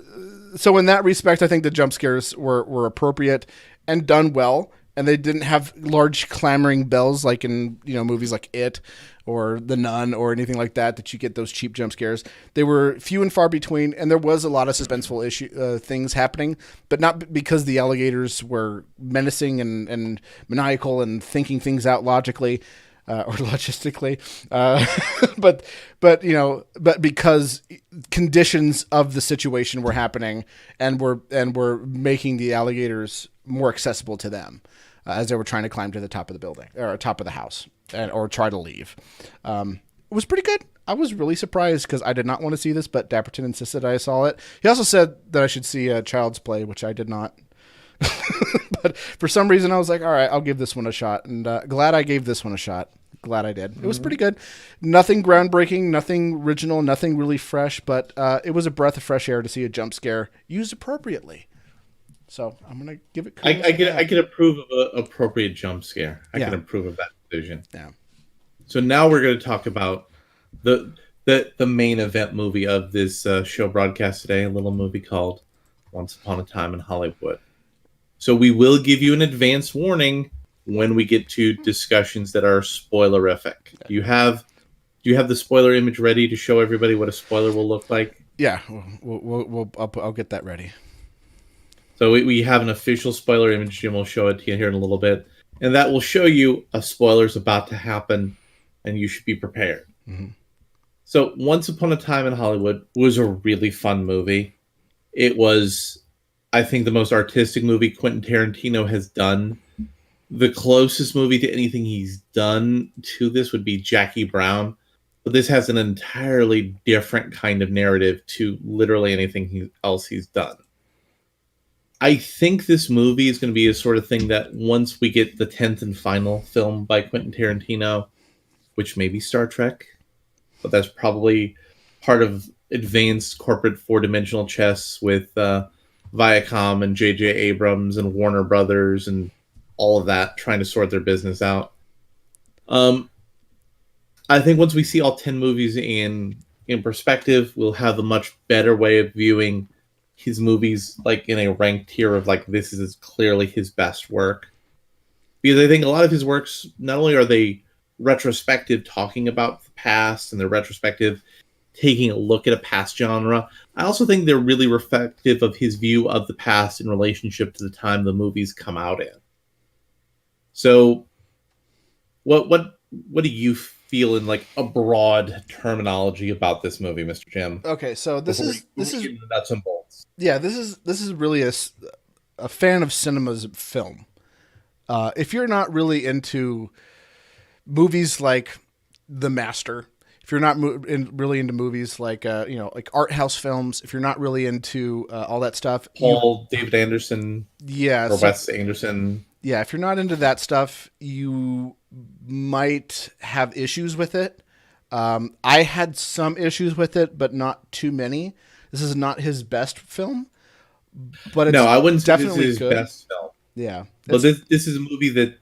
in that respect, I think the jump scares were appropriate and done well. And they didn't have large clamoring bells like in movies like It or The Nun or anything like that you get those cheap jump scares. They were few and far between, and there was a lot of suspenseful things happening, but not because the alligators were menacing and maniacal and thinking things out logically or logistically, but because conditions of the situation were happening and were making the alligators more accessible to them. As they were trying to climb to the top of the building or top of the house or try to leave. It was pretty good. I was really surprised because I did not want to see this, but Dapperton insisted I saw it. He also said that I should see Child's Play, which I did not. But for some reason I was like, all right, I'll give this one a shot. And glad I gave this one a shot. Glad I did. It was pretty good. Nothing groundbreaking, nothing original, nothing really fresh, but it was a breath of fresh air to see a jump scare used appropriately. So I'm gonna give it. I can approve of an appropriate jump scare. I can approve of that decision. Yeah. So now we're going to talk about the main event movie of this show broadcast today. A little movie called Once Upon a Time in Hollywood. So we will give you an advance warning when we get to discussions that are spoilerific. Do you have the spoiler image ready to show everybody what a spoiler will look like? Yeah, I'll get that ready. So we have an official spoiler image, and we'll show it to you here in a little bit. And that will show you a spoiler's about to happen, and you should be prepared. Mm-hmm. So Once Upon a Time in Hollywood was a really fun movie. It was, I think, the most artistic movie Quentin Tarantino has done. The closest movie to anything he's done to this would be Jackie Brown. But this has an entirely different kind of narrative to literally anything else he's done. I think this movie is going to be a sort of thing that once we get the 10th and final film by Quentin Tarantino, which may be Star Trek, but that's probably part of advanced corporate four-dimensional chess with Viacom and J.J. Abrams and Warner Brothers and all of that trying to sort their business out. I think once we see all 10 movies in perspective, we'll have a much better way of viewing his movies, like in a ranked tier of like, this is clearly his best work. Because I think a lot of his works, not only are they retrospective, talking about the past, and they're retrospective, taking a look at a past genre, I also think they're really reflective of his view of the past in relationship to the time the movies come out in. So what do you feel in like a broad terminology about this movie, Mr. Jim? Okay, so this is nuts and bolts. Yeah, this is really a fan of cinema's film. If you're not really into movies like The Master, if you're not really into movies like like art house films, if you're not really into all that stuff, David Anderson, or Wes Anderson, if you're not into that stuff, you might have issues with it. I had some issues with it, but not too many. This is not his best film, but it's I wouldn't say definitely this is his best film. Yeah, but this is a movie that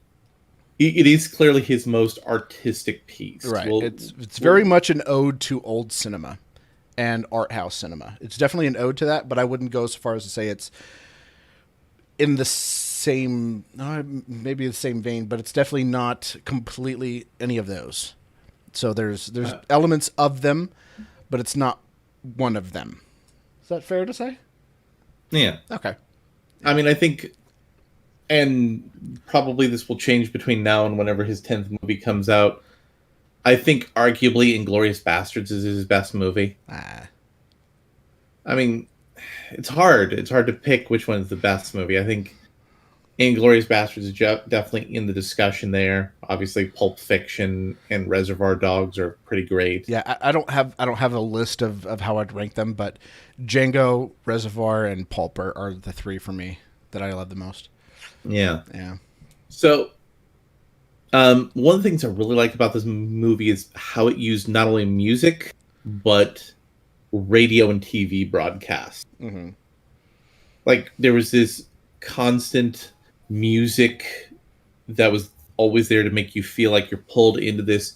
it is clearly his most artistic piece. Right. It's very much an ode to old cinema and art house cinema. It's definitely an ode to that, but I wouldn't go so far as to say it's in the same, maybe the same vein, but it's definitely not completely any of those. So there's elements of them, but it's not one of them. Is that fair to say? Yeah. Okay. I mean, I think, and probably this will change between now and whenever his 10th movie comes out, I think arguably Inglourious Basterds is his best movie. I mean, it's hard. It's hard to pick which one is the best movie. I think Inglourious Basterds is definitely in the discussion there. Obviously, Pulp Fiction and Reservoir Dogs are pretty great. Yeah, I don't have a list of how I'd rank them, but Django, Reservoir, and Pulp are the three for me that I love the most. Yeah. Yeah. So, one of the things I really like about this movie is how it used not only music, but radio and TV broadcasts. Mm-hmm. Like, there was this constant music that was always there to make you feel like you're pulled into this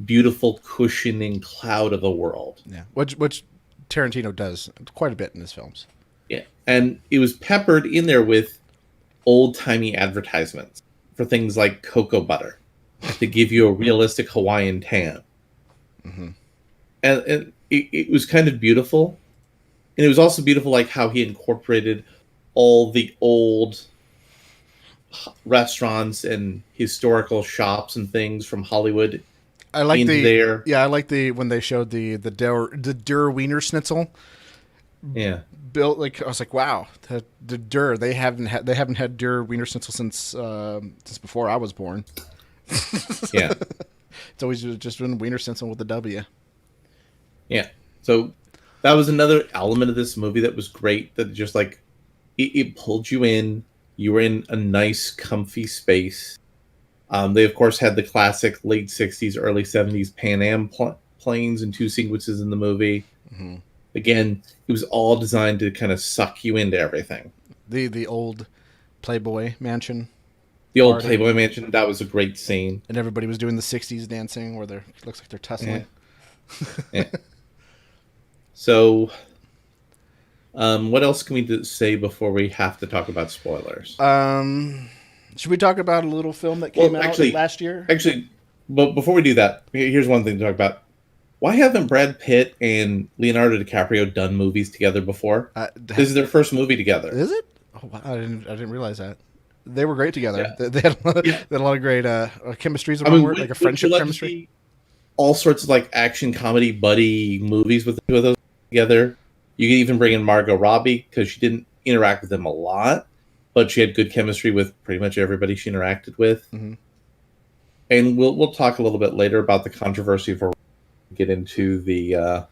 beautiful cushioning cloud of a world. Yeah, which Tarantino does quite a bit in his films. Yeah, and it was peppered in there with old-timey advertisements for things like cocoa butter to give you a realistic Hawaiian tan. Mm-hmm. And it was kind of beautiful. And it was also beautiful like how he incorporated all the old restaurants and historical shops and things from Hollywood. I like when they showed the Der Wiener Schnitzel. Yeah. Built like I was like, wow, the Der they haven't had Der Wiener Schnitzel since before I was born. Yeah. It's always just been Wiener Schnitzel with a W. Yeah. So that was another element of this movie that was great, that just like it pulled you in. You were in a nice, comfy space. They, of course, had the classic late 60s, early 70s Pan Am planes in two sequences in the movie. Mm-hmm. Again, it was all designed to kind of suck you into everything. The old Playboy Mansion. The old Playboy Mansion, that was a great scene. And everybody was doing the 60s dancing where it looks like they're tussling. Yeah. Yeah. So, What else can we say before we have to talk about spoilers? Should we talk about a little film that came out last year? But before we do that, here's one thing to talk about. Why haven't Brad Pitt and Leonardo DiCaprio done movies together before? This is their first movie together. Is it? Oh, wow. I didn't realize that. They were great together. Yeah. They had a lot of great chemistry. Like a friendship chemistry. All sorts of like action comedy buddy movies with the two of those together. You can even bring in Margot Robbie because she didn't interact with them a lot, but she had good chemistry with pretty much everybody she interacted with. Mm-hmm. And we'll talk a little bit later about the controversy for get into the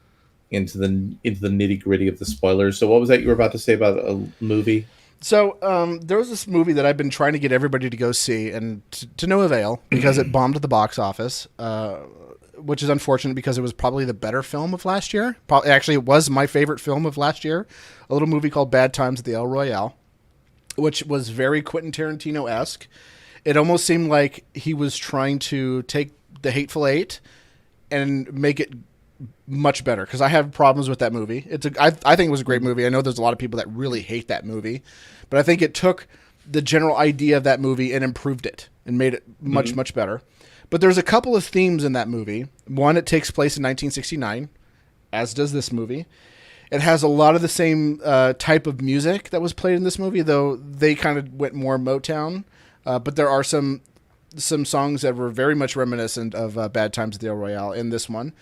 nitty gritty of the spoilers. So what was that you were about to say about a movie? So there was this movie that I've been trying to get everybody to go see, and to no avail because it bombed at the box office, which is unfortunate because it was probably the better film of last year. Actually, it was my favorite film of last year. A little movie called Bad Times at the El Royale, which was very Quentin Tarantino-esque. It almost seemed like he was trying to take The Hateful Eight and make it much better, because I have problems with that movie. I think it was a great movie. I know there's a lot of people that really hate that movie, but I think it took the general idea of that movie and improved it and made it much, much better. But there's a couple of themes in that movie. One, it takes place in 1969, as does this movie. It has a lot of the same type of music that was played in this movie, though they kind of went more Motown. But there are some songs that were very much reminiscent of Bad Times at the El Royale in this one.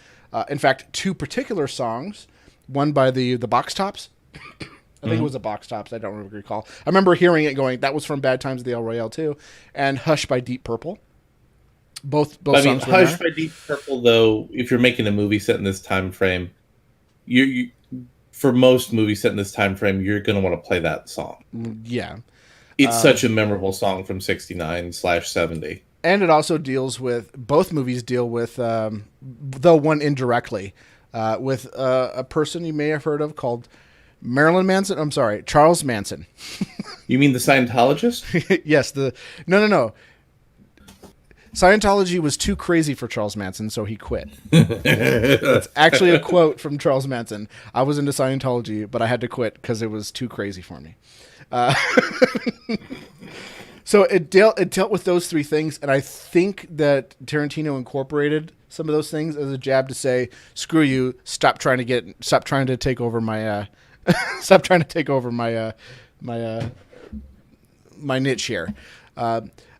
In fact, two particular songs, one by the Box Tops. I think it was the Box Tops. I don't recall. I remember hearing it going, that was from Bad Times at the El Royale too. And Hush by Deep Purple. Both songs were Hush by Deep Purple, though, if you're making a movie set in this time frame, you for most movies set in this time frame, you're going to want to play that song. Yeah. It's such a memorable song from 69/70. And it also deals with, both movies deal with, though one indirectly, with a person you may have heard of called Charles Manson. You mean the Scientologist? Yes. No. Scientology was too crazy for Charles Manson, so he quit. That's actually a quote from Charles Manson. I was into Scientology, but I had to quit because it was too crazy for me. So it dealt with those three things, and I think that Tarantino incorporated some of those things as a jab to say, "Screw you! Stop trying to take over my, my niche here."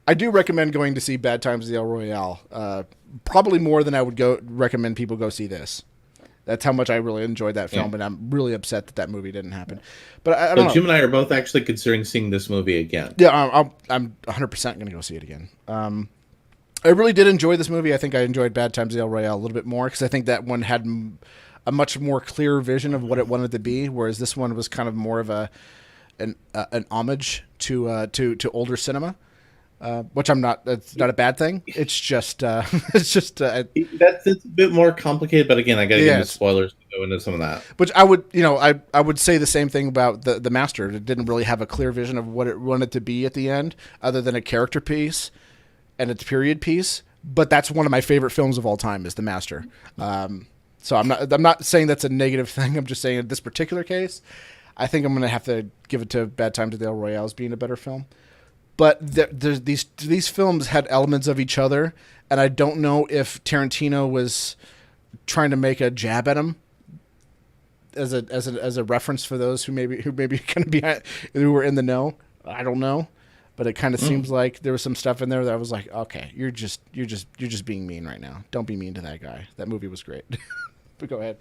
I do recommend going to see Bad Times at the El Royale, probably more than I would recommend people go see this. That's how much I really enjoyed that film, and I'm really upset that movie didn't happen. But I don't know. Jim and I are both actually considering seeing this movie again. Yeah, I'm 100% going to go see it again. I really did enjoy this movie. I think I enjoyed Bad Times at the El Royale a little bit more because I think that one had a much more clear vision of what it wanted to be, whereas this one was kind of more of an homage to older cinema. Which I'm not. That's not a bad thing. It's just. That's a bit more complicated, but again, I got to get into spoilers to go into some of that. Which I would say the same thing about the Master. It didn't really have a clear vision of what it wanted to be at the end, other than a character piece and its period piece. But that's one of my favorite films of all time, is The Master. So I'm not saying that's a negative thing. I'm just saying in this particular case, I think I'm going to have to give it to Bad Times at the El Royale as being a better film. But these films had elements of each other, and I don't know if Tarantino was trying to make a jab at him as a reference for those who maybe kind of who were in the know. I don't know, but it kind of seems like there was some stuff in there that I was like, okay, you're just being mean right now. Don't be mean to that guy. That movie was great. But go ahead.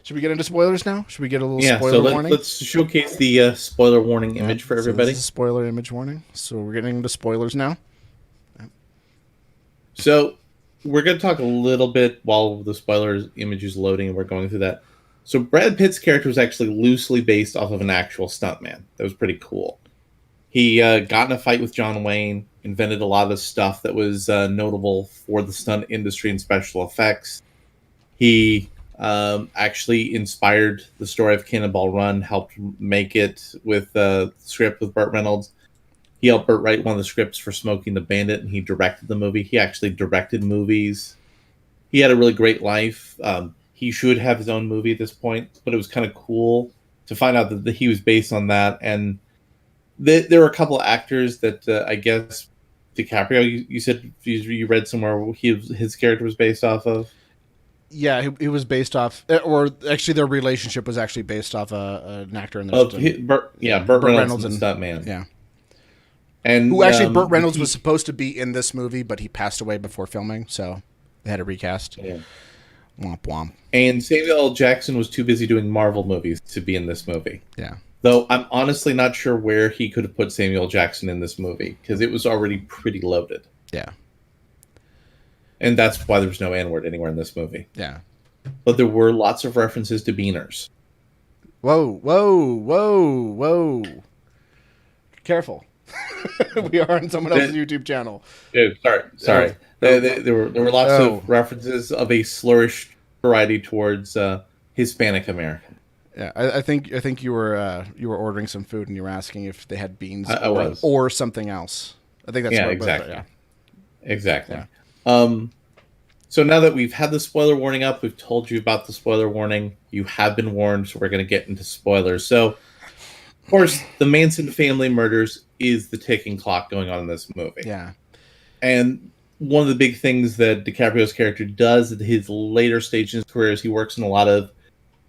Should we get into spoilers now? Should we get a little spoiler warning? Let's showcase the spoiler warning image for everybody. This is a spoiler image warning. So we're getting into spoilers now. So we're going to talk a little bit while the spoilers image is loading and we're going through that. So Brad Pitt's character was actually loosely based off of an actual stuntman. That was pretty cool. He got in a fight with John Wayne, invented a lot of stuff that was notable for the stunt industry and special effects. He actually inspired the story of Cannonball Run, helped make it with the script with Burt Reynolds. He helped Burt write one of the scripts for Smokey and the Bandit, and he directed the movie. He actually directed movies. He had a really great life. He should have his own movie at this point, but it was kind of cool to find out that he was based on that. And there were a couple of actors that I guess DiCaprio, you said you read somewhere his character was based off of. Yeah, he was based off, or actually their relationship was actually based off an actor in the Burt Reynolds and Stuntman. Yeah. And who actually Burt Reynolds was supposed to be in this movie, but he passed away before filming, so they had to recast. Yeah. Womp womp. And Samuel L. Jackson was too busy doing Marvel movies to be in this movie. Yeah. Though I'm honestly not sure where he could have put Samuel L. Jackson in this movie, because it was already pretty loaded. Yeah. And that's why there's no N-word anywhere in this movie. Yeah. But there were lots of references to beaners. Whoa, whoa, whoa, whoa. Careful. We are on someone else's YouTube channel. Oh, sorry. There were lots of references of a slurish variety towards Hispanic American. Yeah, I think you were ordering some food and you were asking if they had beans or something else. I think that's exactly. Yeah. Exactly. Yeah. So now that we've had the spoiler warning up, we've told you about the spoiler warning. You have been warned, so we're going to get into spoilers. So, of course, the Manson family murders is the ticking clock going on in this movie. Yeah. And one of the big things that DiCaprio's character does at his later stage in his career is he works in a lot of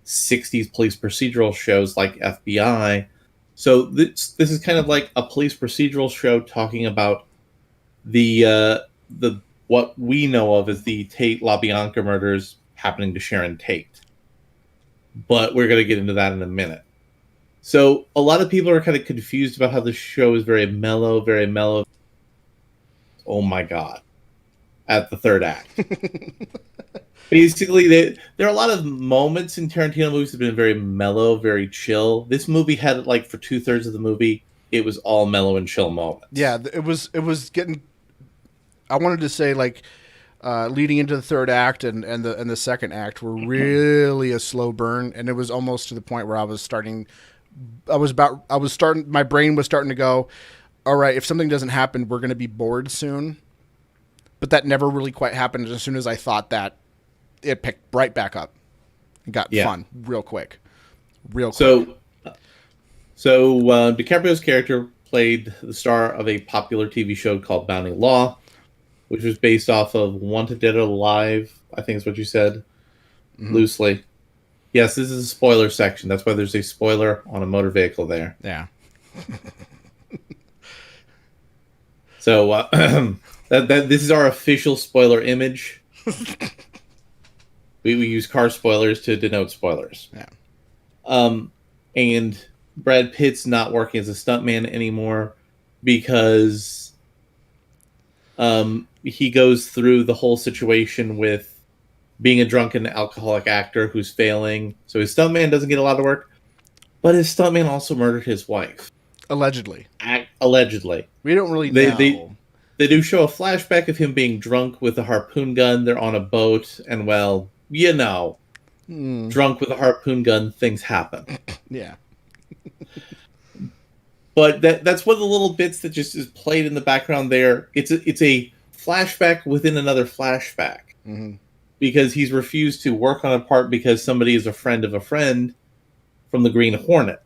60s police procedural shows like FBI. So this is kind of like a police procedural show talking about the what we know of as the Tate LaBianca murders happening to Sharon Tate. But we're going to get into that in a minute. So a lot of people are kind of confused about how the show is very mellow, very mellow. Oh my God. At the third act. Basically, there are a lot of moments in Tarantino movies that have been very mellow, very chill. This movie had, like, for 2/3 of the movie, it was all mellow and chill moments. Yeah, it was getting... I wanted to say, like, leading into the third act and the second act were really a slow burn, and it was almost to the point where my brain was starting to go, all right, if something doesn't happen, we're going to be bored soon. But that never really quite happened. As soon as I thought that, it picked right back up. It got fun real quick. So DiCaprio's character played the star of a popular TV show called Bounty Law, which was based off of Wanted Dead or Alive, I think is what you said, loosely. Yes, this is a spoiler section. That's why there's a spoiler on a motor vehicle there. Yeah. So this is our official spoiler image. We use car spoilers to denote spoilers. Yeah. And Brad Pitt's not working as a stuntman anymore because he goes through the whole situation with being a drunken alcoholic actor who's failing. So his stuntman doesn't get a lot of work, but his stuntman also murdered his wife. Allegedly. Allegedly. We don't really know. They do show a flashback of him being drunk with a harpoon gun. They're on a boat, and well, you know, drunk with a harpoon gun, things happen. Yeah. But that's one of the little bits that just is played in the background there. It's a flashback within another flashback. Mm-hmm. Because he's refused to work on a part because somebody is a friend of a friend from the Green Hornet.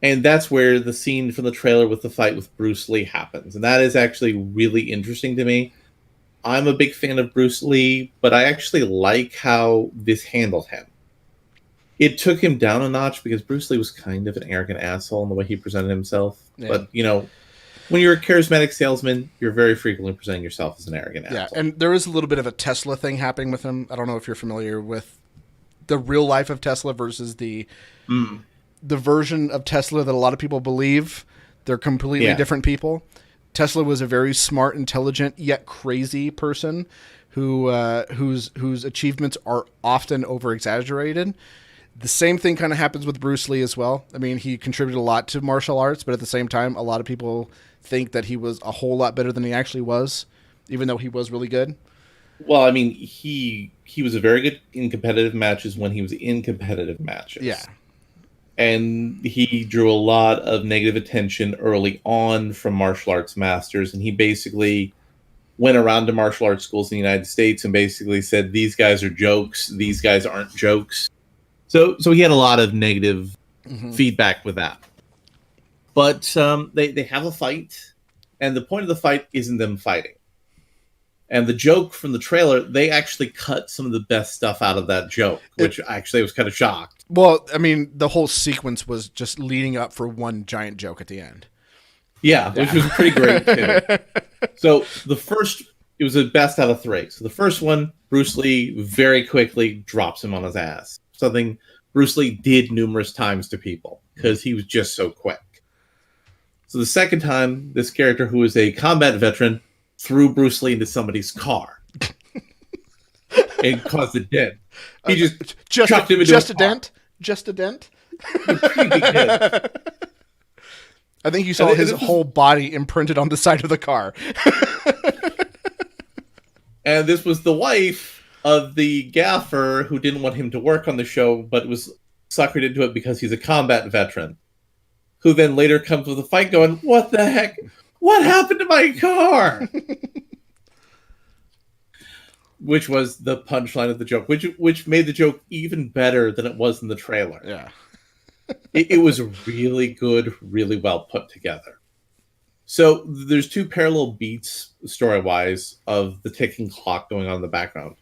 And that's where the scene from the trailer with the fight with Bruce Lee happens. And that is actually really interesting to me. I'm a big fan of Bruce Lee, but I actually like how this handled him. It took him down a notch because Bruce Lee was kind of an arrogant asshole in the way he presented himself. Yeah. But, you know, when you're a charismatic salesman, you're very frequently presenting yourself as an arrogant asshole. Yeah, and there is a little bit of a Tesla thing happening with him. I don't know if you're familiar with the real life of Tesla versus the version of Tesla that a lot of people believe. They're completely different people. Tesla was a very smart, intelligent, yet crazy person whose achievements are often over-exaggerated. The same thing kind of happens with Bruce Lee as well. I mean, he contributed a lot to martial arts, but at the same time, a lot of people think that he was a whole lot better than he actually was, even though he was really good. Well, I mean, he was very good in competitive matches when he was in competitive matches. Yeah. And he drew a lot of negative attention early on from martial arts masters, and he basically went around to martial arts schools in the United States and basically said, these guys are jokes, these guys aren't jokes. So he had a lot of negative feedback with that. But they have a fight, and the point of the fight isn't them fighting. And the joke from the trailer, they actually cut some of the best stuff out of that joke, which actually I was kind of shocked. Well, I mean, the whole sequence was just leading up for one giant joke at the end. Yeah, which was pretty great, too. So it was the best out of 3. So the first one, Bruce Lee very quickly drops him on his ass. Something Bruce Lee did numerous times to people because he was just so quick. So the second time, this character who is a combat veteran threw Bruce Lee into somebody's car and caused a dent. He just chucked him into a dent. Just a dent. Pretty big dent. I think you saw his whole body imprinted on the side of the car. And this was the wife of the gaffer who didn't want him to work on the show, but was suckered into it because he's a combat veteran. Who then later comes with a fight going, what the heck? What happened to my car? Which was the punchline of the joke, which made the joke even better than it was in the trailer. Yeah. It was really good, really well put together. So there's 2 parallel beats, story-wise, of the ticking clock going on in the background.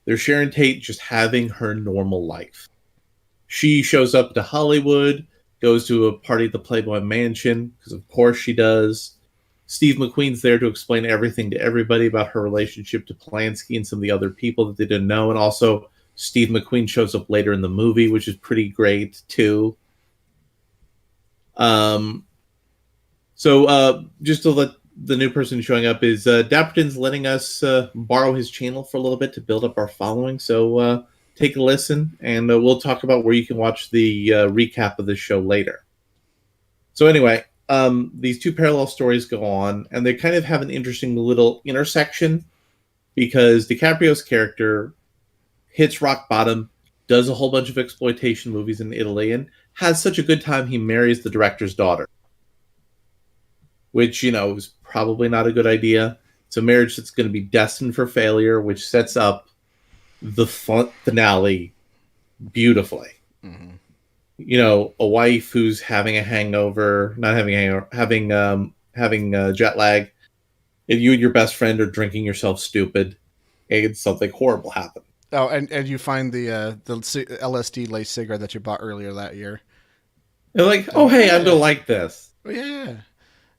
There's Sharon Tate just having her normal life. She shows up to Hollywood, goes to a party at the Playboy Mansion, because of course she does. Steve McQueen's there to explain everything to everybody about her relationship to Polanski and some of the other people that they didn't know. And also, Steve McQueen shows up later in the movie, which is pretty great, too. So just to let the new person showing up is Dapperton's letting us borrow his channel for a little bit to build up our following. So take a listen, and we'll talk about where you can watch the recap of this show later. So anyway, these 2 parallel stories go on, and they kind of have an interesting little intersection because DiCaprio's character hits rock bottom, does a whole bunch of exploitation movies in Italy, and has such a good time he marries the director's daughter. Which, is probably not a good idea. It's a marriage that's going to be destined for failure, which sets up the finale beautifully. Mm-hmm. A wife who's having a hangover, not having a hangover, having jet lag, and you and your best friend are drinking yourself stupid, and something horrible happens. Oh, and you find the LSD laced cigarette that you bought earlier that year. They're like, oh, hey, I'm going to like this. Oh, yeah.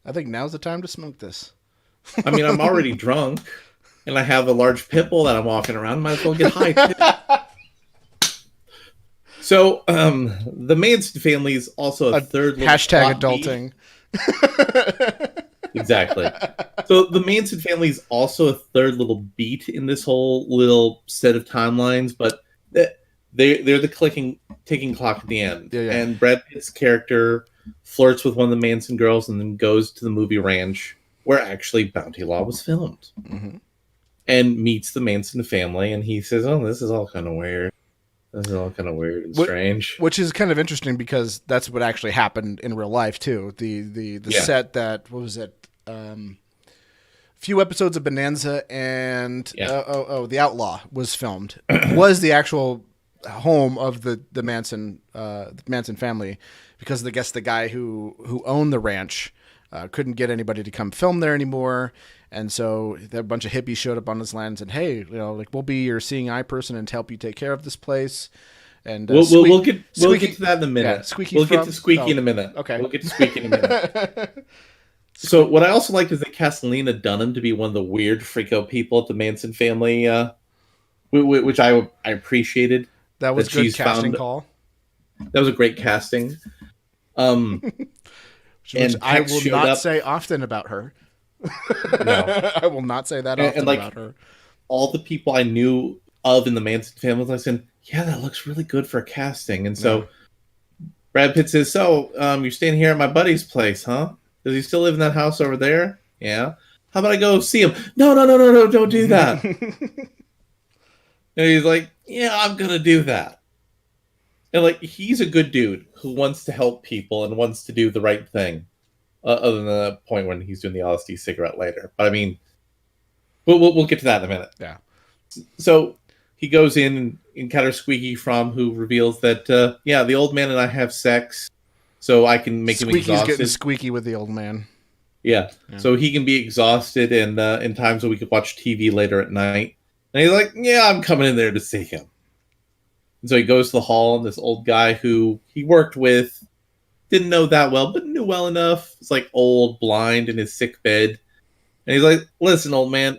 I think now's the time to smoke this. I mean, I'm already drunk, and I have a large pit bull that I'm walking around. Might as well get high, too. So, the Manson family is also a third... Hashtag adulting. Exactly. So, the Manson family is also a third little beat in this whole little set of timelines, but they're the ticking clock at the end. Yeah. And Brad Pitt's character flirts with one of the Manson girls and then goes to the movie ranch where actually Bounty Law was filmed. Mm-hmm. And meets the Manson family, and he says, oh, this is all kind of weird. This is all kind of weird and strange. Which is kind of interesting because that's what actually happened in real life, too. The set that, what was it? Few episodes of Bonanza and The Outlaw was filmed. Was the actual home of the Manson family, because I guess the guy who owned the ranch couldn't get anybody to come film there anymore, and so a bunch of hippies showed up on his land and said, "Hey, we'll be your seeing eye person and help you take care of this place." And we'll get to that in a minute. Yeah, we'll get to Squeaky in a minute. Okay, we'll get to Squeaky in a minute. So what I also like is they cast Lena Dunham to be one of the weird freako people at the Manson family, which I appreciated. That was good casting call. That was a great casting. And I will not say often about her. No. I will not say that often about her. All the people I knew of in the Manson family, I said, yeah, that looks really good for casting. And so Brad Pitt says, so you're staying here at my buddy's place, huh? Does he still live in that house over there? Yeah. How about I go see him? No, don't do that. And he's like, yeah, I'm going to do that. And he's a good dude who wants to help people and wants to do the right thing. Other than the point when he's doing the LSD cigarette later. But I mean, we'll get to that in a minute. Yeah. So he goes in encounters Squeaky from, who reveals that, the old man and I have sex so I can make him exhausted. Squeaky's getting squeaky with the old man. Yeah. So he can be exhausted and in times when we could watch TV later at night. And he's like, yeah, I'm coming in there to see him. And so he goes to the hall, and this old guy who he worked with, didn't know that well, but knew well enough. He's like old, blind, in his sick bed. And he's like, listen, old man,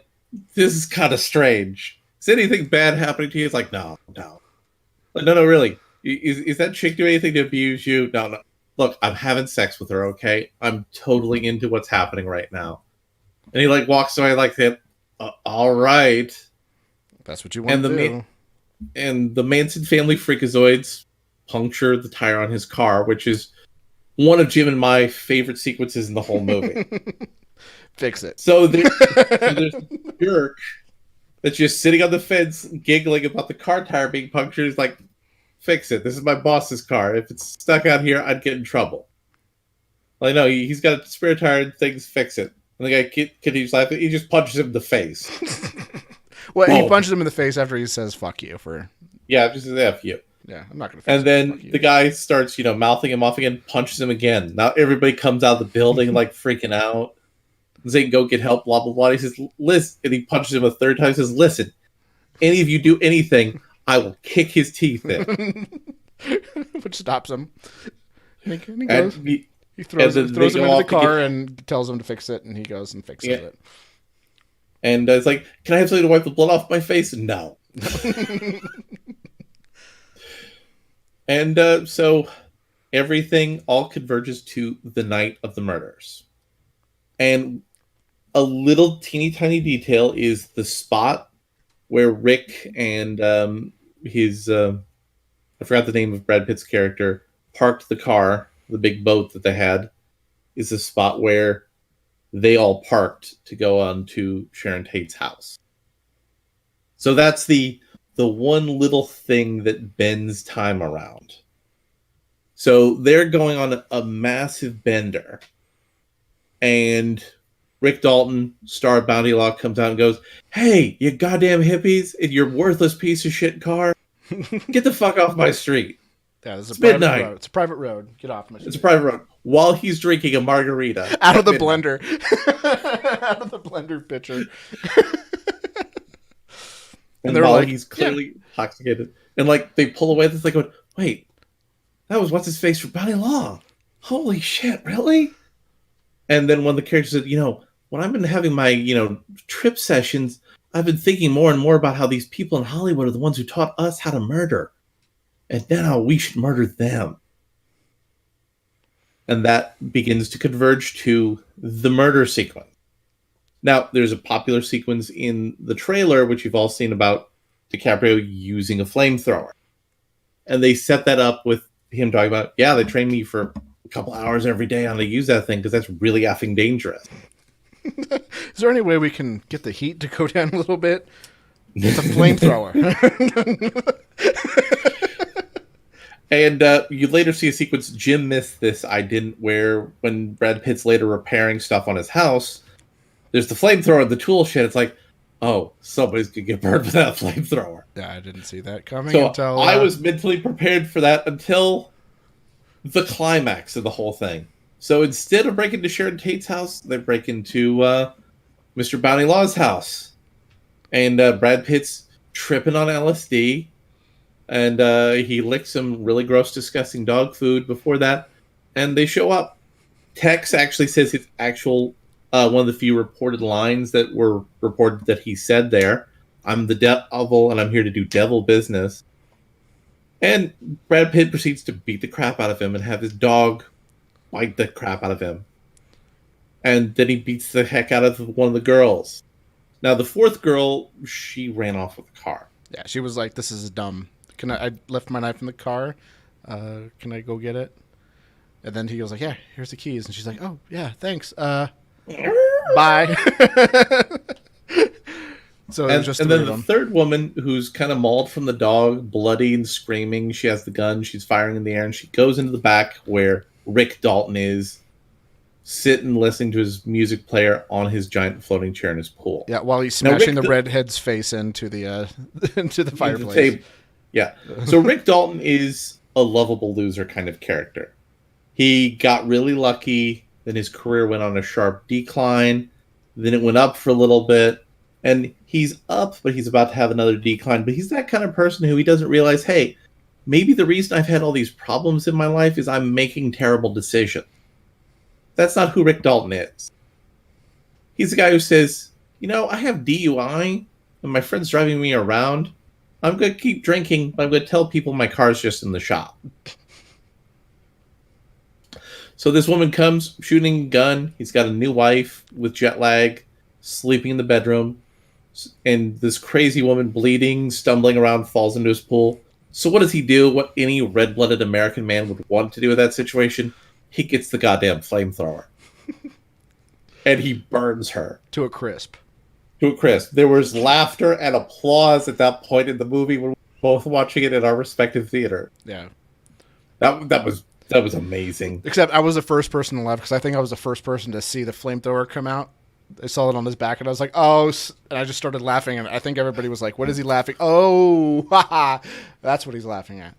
this is kind of strange. Is anything bad happening to you? He's like, no. Like, no, really. Is that chick doing anything to abuse you? No. Look, I'm having sex with her, okay? I'm totally into what's happening right now. And he like walks away like that. All right. That's what you want to do. And the Manson family freakazoids puncture the tire on his car, which is one of Jim and my favorite sequences in the whole movie. Fix it. So there's a jerk that's just sitting on the fence giggling about the car tire being punctured. He's like, fix it. This is my boss's car. If it's stuck out here, I'd get in trouble. Like, no, he's got a spare tire and things, fix it. And the guy continues laughing. He just punches him in the face. Well, he punches him in the face after he says, fuck you. Just says, F you. Yeah, I'm not going to fix it. And then the guy starts, mouthing him off again, punches him again. Now everybody comes out of the building, like, freaking out. They can go get help, blah, blah, blah. He says, listen. And he punches him a third time. He says, listen, any of you do anything, I will kick his teeth in. Which stops him. And he goes. He throws him into the car and tells him to fix it, and he goes and fixes it. And it's like, can I have something to wipe the blood off my face? No. And so everything all converges to the night of the murders. And a little teeny tiny detail is the spot where Rick and I forgot the name of Brad Pitt's character, parked the car, the big boat that they had, is the spot where they all parked to go on to Sharon Tate's house. So that's the one little thing that bends time around. So they're going on a massive bender. And Rick Dalton, star of Bounty Law, comes out and goes, hey, you goddamn hippies, in your worthless piece of shit car, get the fuck off my street. Yeah, this is a private road. It's a private road. Get off my street. It's a private road. While he's drinking a margarita. Out of the blender. Out of the blender pitcher. And they're like, he's clearly intoxicated. And like, they pull away. It's like, wait, that was what's his face from Bounty Law. Holy shit, really? And then one of the characters said, when I've been having my, trip sessions, I've been thinking more and more about how these people in Hollywood are the ones who taught us how to murder. And now we should murder them. And that begins to converge to the murder sequence. Now, there's a popular sequence in the trailer, which you've all seen, about DiCaprio using a flamethrower. And they set that up with him talking about, they trained me for a couple hours every day on how to use that thing because that's really effing dangerous. Is there any way we can get the heat to go down a little bit? It's a flamethrower. And you later see a sequence, Jim missed this, I didn't, where when Brad Pitt's later repairing stuff on his house, there's the flamethrower, the tool shed. It's like, oh, somebody's going to get burned with that flamethrower. Yeah, I didn't see that coming. So I was mentally prepared for that until the climax of the whole thing. So instead of breaking into Sharon Tate's house, they break into Mr. Bounty Law's house. And Brad Pitt's tripping on LSD. And he licks some really gross, disgusting dog food before that. And they show up. Tex actually says his actual, one of the few reported lines that were reported that he said there. I'm the devil, and I'm here to do devil business. And Brad Pitt proceeds to beat the crap out of him and have his dog bite the crap out of him. And then he beats the heck out of one of the girls. Now, the fourth girl, she ran off with the car. Yeah, she was like, this is dumb. I left my knife in the car. Can I go get it? And then he goes like, yeah, here's the keys. And she's like, oh, yeah, thanks. Bye. So and then the third woman, who's kind of mauled from the dog, bloody and screaming. She has the gun. She's firing in the air. And she goes into the back where Rick Dalton is, sitting listening to his music player on his giant floating chair in his pool. Yeah, while he's smashing the redhead's face into the into the fireplace. Yeah. So Rick Dalton is a lovable loser kind of character. He got really lucky, then his career went on a sharp decline, then it went up for a little bit, and he's up, but he's about to have another decline. But he's that kind of person who he doesn't realize, hey, maybe the reason I've had all these problems in my life is I'm making terrible decisions. That's not who Rick Dalton is. He's the guy who says, I have DUI, and my friend's driving me around. I'm going to keep drinking, but I'm going to tell people my car's just in the shop. So this woman comes, shooting a gun. He's got a new wife with jet lag, sleeping in the bedroom. And this crazy woman, bleeding, stumbling around, falls into his pool. So what does he do? What any red-blooded American man would want to do in that situation? He gets the goddamn flamethrower. And he burns her. To a crisp. There was laughter and applause at that point in the movie when we were both watching it in our respective theater. Yeah. That was amazing. Except I was the first person to laugh because I think I was the first person to see the flamethrower come out. I saw it on his back and I was like, oh, and I just started laughing and I think everybody was like, what is he laughing? Oh, haha. That's what he's laughing at.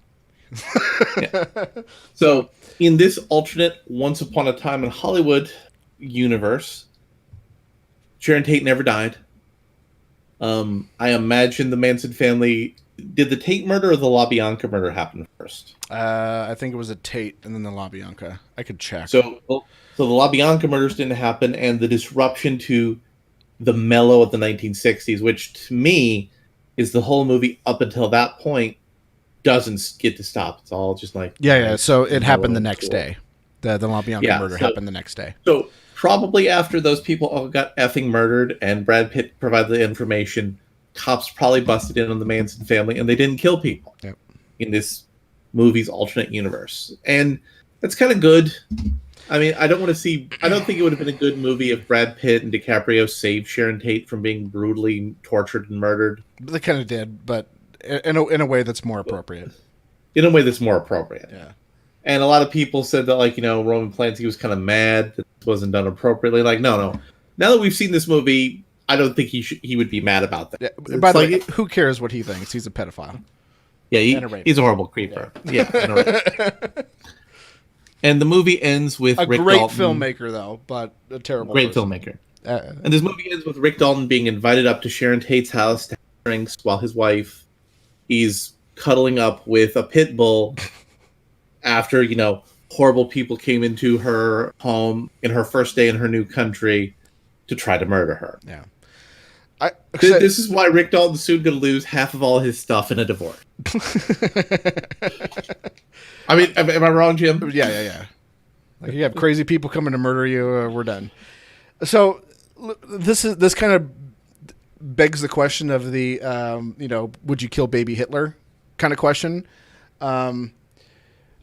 Yeah. So in this alternate Once Upon a Time in Hollywood universe, Sharon Tate never died. I imagine the Manson family... Did the Tate murder or the LaBianca murder happen first? I think it was a Tate and then the LaBianca. I could check. So the LaBianca murders didn't happen, and the disruption to the mellow of the 1960s, which to me is the whole movie up until that point, doesn't get to stop. It's all just like... Yeah. So it happened the next day. The LaBianca murder happened the next day. So probably after those people all got effing murdered and Brad Pitt provided the information, cops probably busted in on the Manson family and they didn't kill people in this movie's alternate universe. And that's kind of good. I mean, I don't think it would have been a good movie if Brad Pitt and DiCaprio saved Sharon Tate from being brutally tortured and murdered. They kind of did, but in a way that's more appropriate. In a way that's more appropriate. Yeah. And a lot of people said that, Roman Polanski was kind of mad that it wasn't done appropriately. Like, no. Now that we've seen this movie, I don't think he would be mad about that. Yeah, by the way, who cares what he thinks? He's a pedophile. Yeah, he's a horrible creeper. Yeah. And the movie ends with a Rick great Dalton, filmmaker, though, but a terrible filmmaker. And this movie ends with Rick Dalton being invited up to Sharon Tate's house to have drinks while his wife is cuddling up with a pit bull after, horrible people came into her home in her first day in her new country to try to murder her. Yeah. This is why Rick Dalton's soon going to lose half of all his stuff in a divorce. I mean, am I wrong, Jim? Yeah. Like you have crazy people coming to murder you. We're done. So this kind of begs the question of the would you kill baby Hitler kind of question,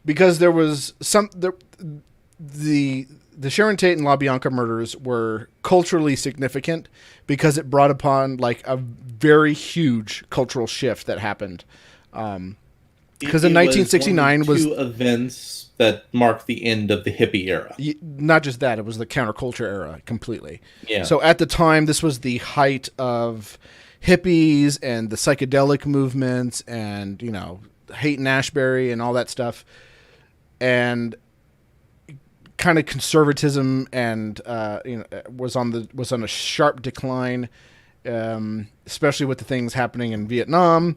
because there was the Sharon Tate and LaBianca murders were culturally significant because it brought upon like a very huge cultural shift that happened. Because in 1969 was two events that marked the end of the hippie era. Not just that, it was the counterculture era completely. Yeah. So at the time, this was the height of hippies and the psychedelic movements and, Haight Ashbury and all that stuff. And kind of conservatism and was on a sharp decline, especially with the things happening in Vietnam,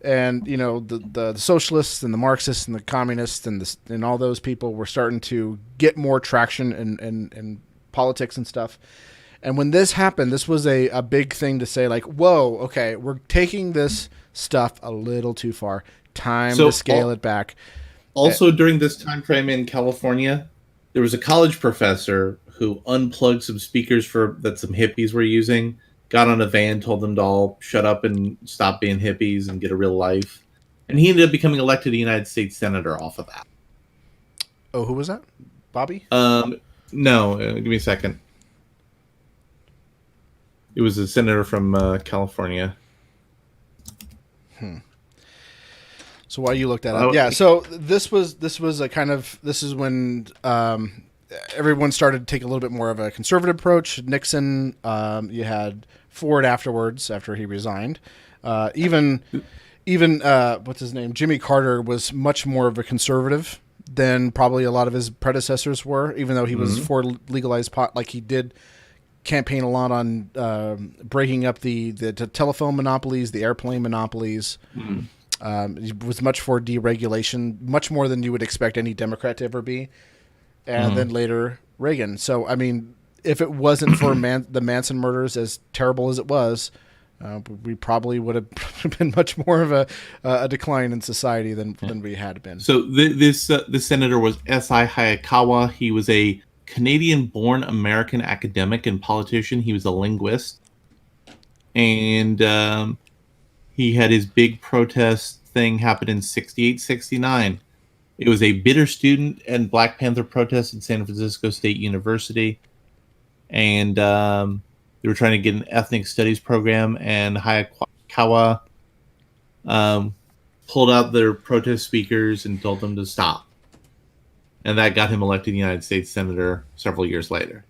and the socialists and the Marxists and the communists and all those people were starting to get more traction in politics and stuff. And when this happened, this was a big thing to say, like, whoa, okay, we're taking this stuff a little too far. Time to scale it back. Also, during this time frame in California, there was a college professor who unplugged some speakers that some hippies were using, got on a van, told them to all shut up and stop being hippies and get a real life. And he ended up becoming elected a United States Senator off of that. Oh, who was that? Bobby? No, give me a second. It was a senator from California. So while you looked that up, yeah. So this was a kind of, this is when everyone started to take a little bit more of a conservative approach. Nixon, you had Ford afterwards, after he resigned. Even even what's his name, Jimmy Carter, was much more of a conservative than probably a lot of his predecessors were, even though he was for legalized pot. Like, he did campaign a lot on breaking up the telephone monopolies, the airplane monopolies. He was much for deregulation, much more than you would expect any Democrat to ever be. And then later Reagan. So, I mean, if it wasn't for the Manson murders, as terrible as it was, we probably would have been much more of a decline in society than we had been. So this senator was S.I. Hayakawa. He was a Canadian-born American academic and politician. He was a linguist. And he had his big protest thing happen in 68, 69. It was a bitter student and Black Panther protest at San Francisco State University. And they were trying to get an ethnic studies program, and Hayakawa pulled out their protest speakers and told them to stop. And that got him elected United States Senator several years later.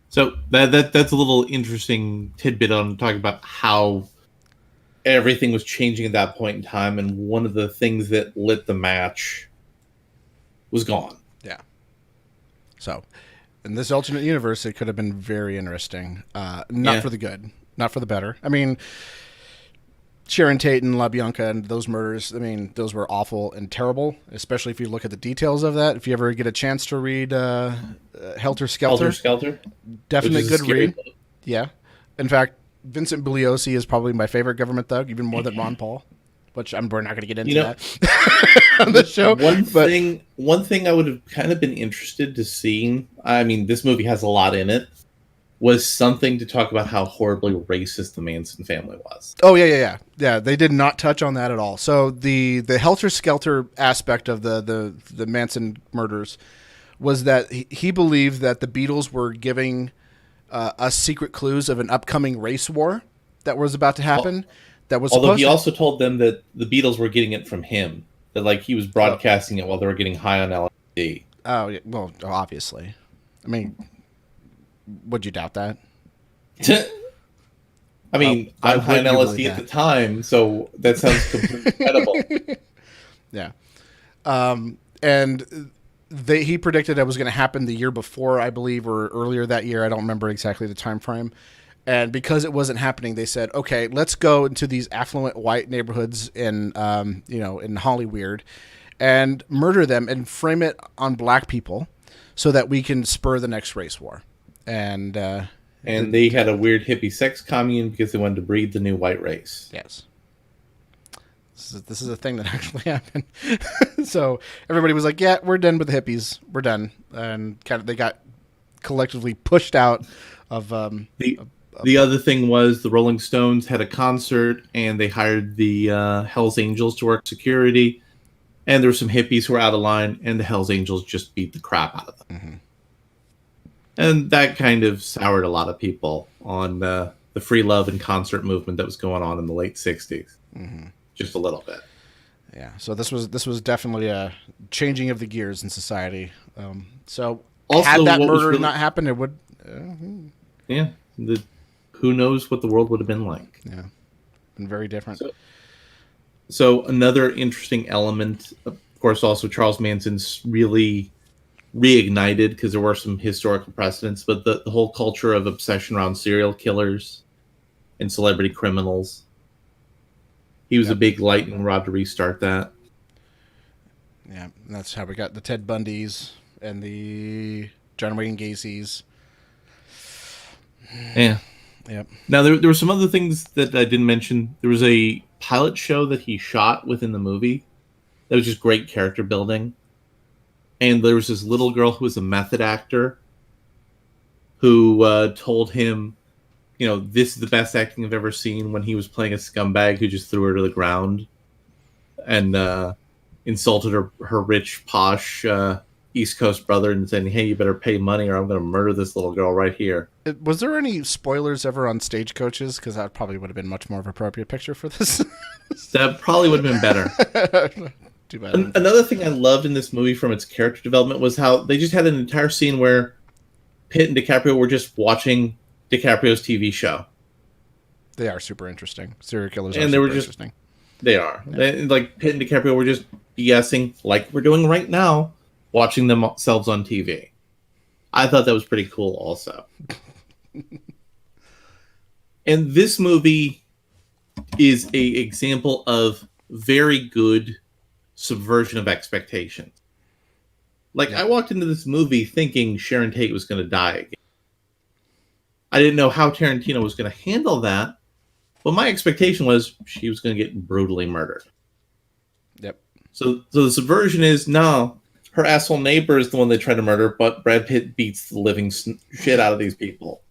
So that's a little interesting tidbit on talking about how everything was changing at that point in time, and one of the things that lit the match was gone. Yeah. So, in this alternate universe, it could have been very interesting. Not for the good, not for the better. I mean, Sharon Tate and LaBianca and those murders, I mean, those were awful and terrible, especially if you look at the details of that. If you ever get a chance to read Helter Skelter. Helter Skelter? Definitely good read. Book. Yeah. In fact, Vincent Bugliosi is probably my favorite government thug, even more than Ron Paul, which we're not going to get into that on the show. One thing I would have kind of been interested to see, I mean, this movie has a lot in it, was something to talk about how horribly racist the Manson family was. Oh, yeah. Yeah, they did not touch on that at all. So the Helter Skelter aspect of the Manson murders was that he believed that the Beatles were giving us secret clues of an upcoming race war that was about to happen. Although he also told them that the Beatles were getting it from him. That, like, he was broadcasting it while they were getting high on LSD. Oh, yeah, well, obviously. I mean, would you doubt that? I mean, I'm high on LSD at the time, so that sounds completely incredible. Yeah. And he predicted it was going to happen the year before, I believe, or earlier that year. I don't remember exactly the time frame. And because it wasn't happening, they said, okay, let's go into these affluent white neighborhoods in Hollyweird and murder them and frame it on black people so that we can spur the next race war. And they had a weird hippie sex commune because they wanted to breed the new white race. Yes. This is a thing that actually happened. So everybody was like, yeah, we're done with the hippies. We're done. And they got collectively pushed out of... The other thing was the Rolling Stones had a concert, and they hired the Hells Angels to work security. And there were some hippies who were out of line, and the Hells Angels just beat the crap out of them. Mm-hmm. And that kind of soured a lot of people on the free love and concert movement that was going on in the late 60s. Mm-hmm. Just a little bit. Yeah, so this was definitely a changing of the gears in society. So also, had that murder not happened, it would... yeah, who knows what the world would have been like. Yeah, been very different. So another interesting element, of course, also Charles Manson's really reignited, because there were some historical precedents, but the whole culture of obsession around serial killers and celebrity criminals. He was a big lightning rod to restart that. Yeah, and that's how we got the Ted Bundys and the John Wayne Gacy's. Yeah. Yep. Now, there were some other things that I didn't mention. There was a pilot show that he shot within the movie that was just great character building. And there was this little girl who was a method actor who told him, this is the best acting I've ever seen, when he was playing a scumbag who just threw her to the ground and insulted her rich, posh East Coast brother and saying, hey, you better pay money or I'm going to murder this little girl right here. Was there any spoilers ever on Stagecoaches? Because that probably would have been much more of an appropriate picture for this. That probably would have been better. Too bad. Another thing I loved in this movie from its character development was how they just had an entire scene where Pitt and DiCaprio were just watching DiCaprio's TV show. They are super interesting. Serial killers are and they were super just interesting. they are like Pitt and DiCaprio were just BSing like we're doing right now, watching themselves on TV. I thought that was pretty cool, also. And this movie is a example of very good subversion of expectations. Like, I walked into this movie thinking Sharon Tate was going to die again. I didn't know how Tarantino was going to handle that, but my expectation was she was going to get brutally murdered. Yep. So the subversion is, no, her asshole neighbor is the one they tried to murder, but Brad Pitt beats the living shit out of these people.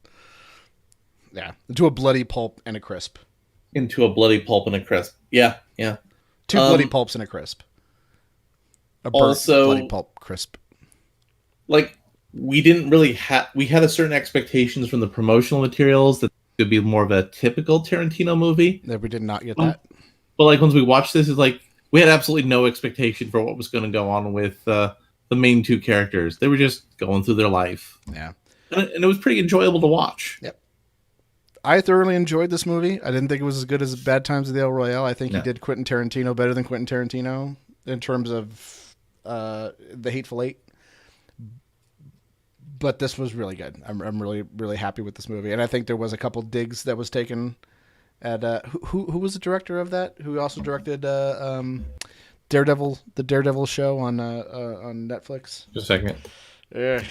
Yeah. Into a bloody pulp and a crisp. Into a bloody pulp and a crisp. Yeah, yeah. Two bloody pulps and a crisp. A burnt bloody pulp crisp. Like, we didn't really we had a certain expectations from the promotional materials that it would be more of a typical Tarantino movie. Yeah, we did not get that. But like, once we watched this, it's like we had absolutely no expectation for what was going to go on with the main two characters. They were just going through their life. Yeah. And it was pretty enjoyable to watch. Yep. I thoroughly enjoyed this movie. I didn't think it was as good as Bad Times at the El Royale. I think he did Quentin Tarantino better than Quentin Tarantino in terms of The Hateful Eight. But this was really good. I'm really, really happy with this movie. And I think there was a couple digs that was taken at who was the director of that? Who also directed Daredevil, the Daredevil show on Netflix? Just a second. Yeah.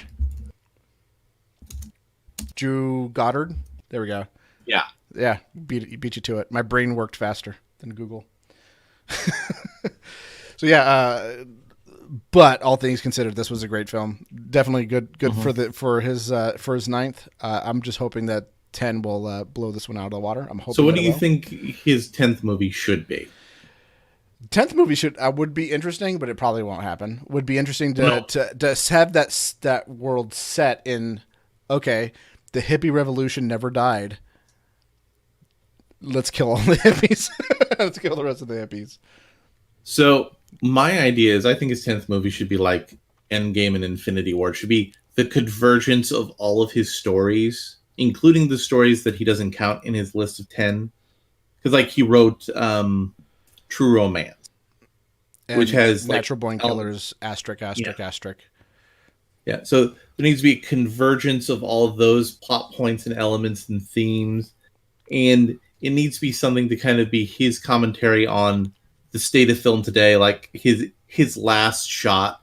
Drew Goddard. There we go. Yeah. Yeah. Beat you to it. My brain worked faster than Google. So yeah, but all things considered, this was a great film. Definitely good for his ninth. I'm just hoping that 10 will blow this one out of the water. I'm hoping. So what do you think his 10th movie should be? 10th movie would be interesting, but it probably won't happen. Would be interesting to have that world set in, okay, the hippie revolution never died. Let's kill all the hippies. Let's kill the rest of the hippies. So my idea is I think his 10th movie should be like Endgame and Infinity War. It should be the convergence of all of his stories, including the stories that he doesn't count in his list of 10. Because like he wrote True Romance, and which has Natural Born Killers, asterisk. Yeah, so there needs to be a convergence of all of those plot points and elements and themes. And it needs to be something to kind of be his commentary on the state of film today, like his last shot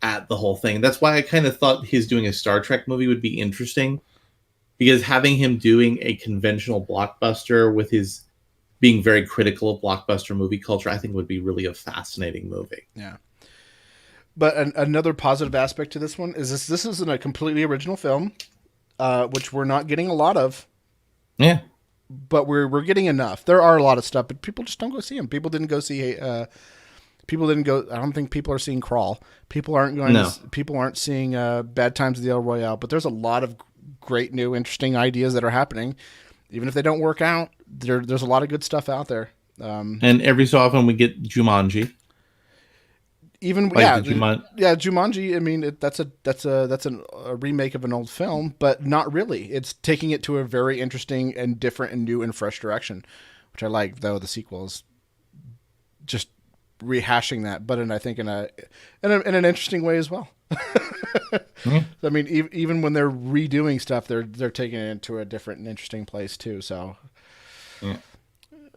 at the whole thing. That's why I kind of thought his doing a Star Trek movie would be interesting, because having him doing a conventional blockbuster with his being very critical of blockbuster movie culture, I think would be really a fascinating movie. Yeah. But another positive aspect to this one is this isn't a completely original film, which we're not getting a lot of. Yeah. But we're getting enough. There are a lot of stuff, but people just don't go see them. People didn't go see. People didn't go. I don't think people are seeing Crawl. People aren't going. No. People aren't seeing Bad Times at the El Royale. But there's a lot of great, new, interesting ideas that are happening. Even if they don't work out, there's a lot of good stuff out there. And every so often we get Jumanji. Jumanji. I mean, that's a remake of an old film, but not really. It's taking it to a very interesting and different and new and fresh direction, which I like. Though the sequel is just rehashing that, but in an interesting way as well. I mean, even when they're redoing stuff, they're taking it into a different and interesting place too. So.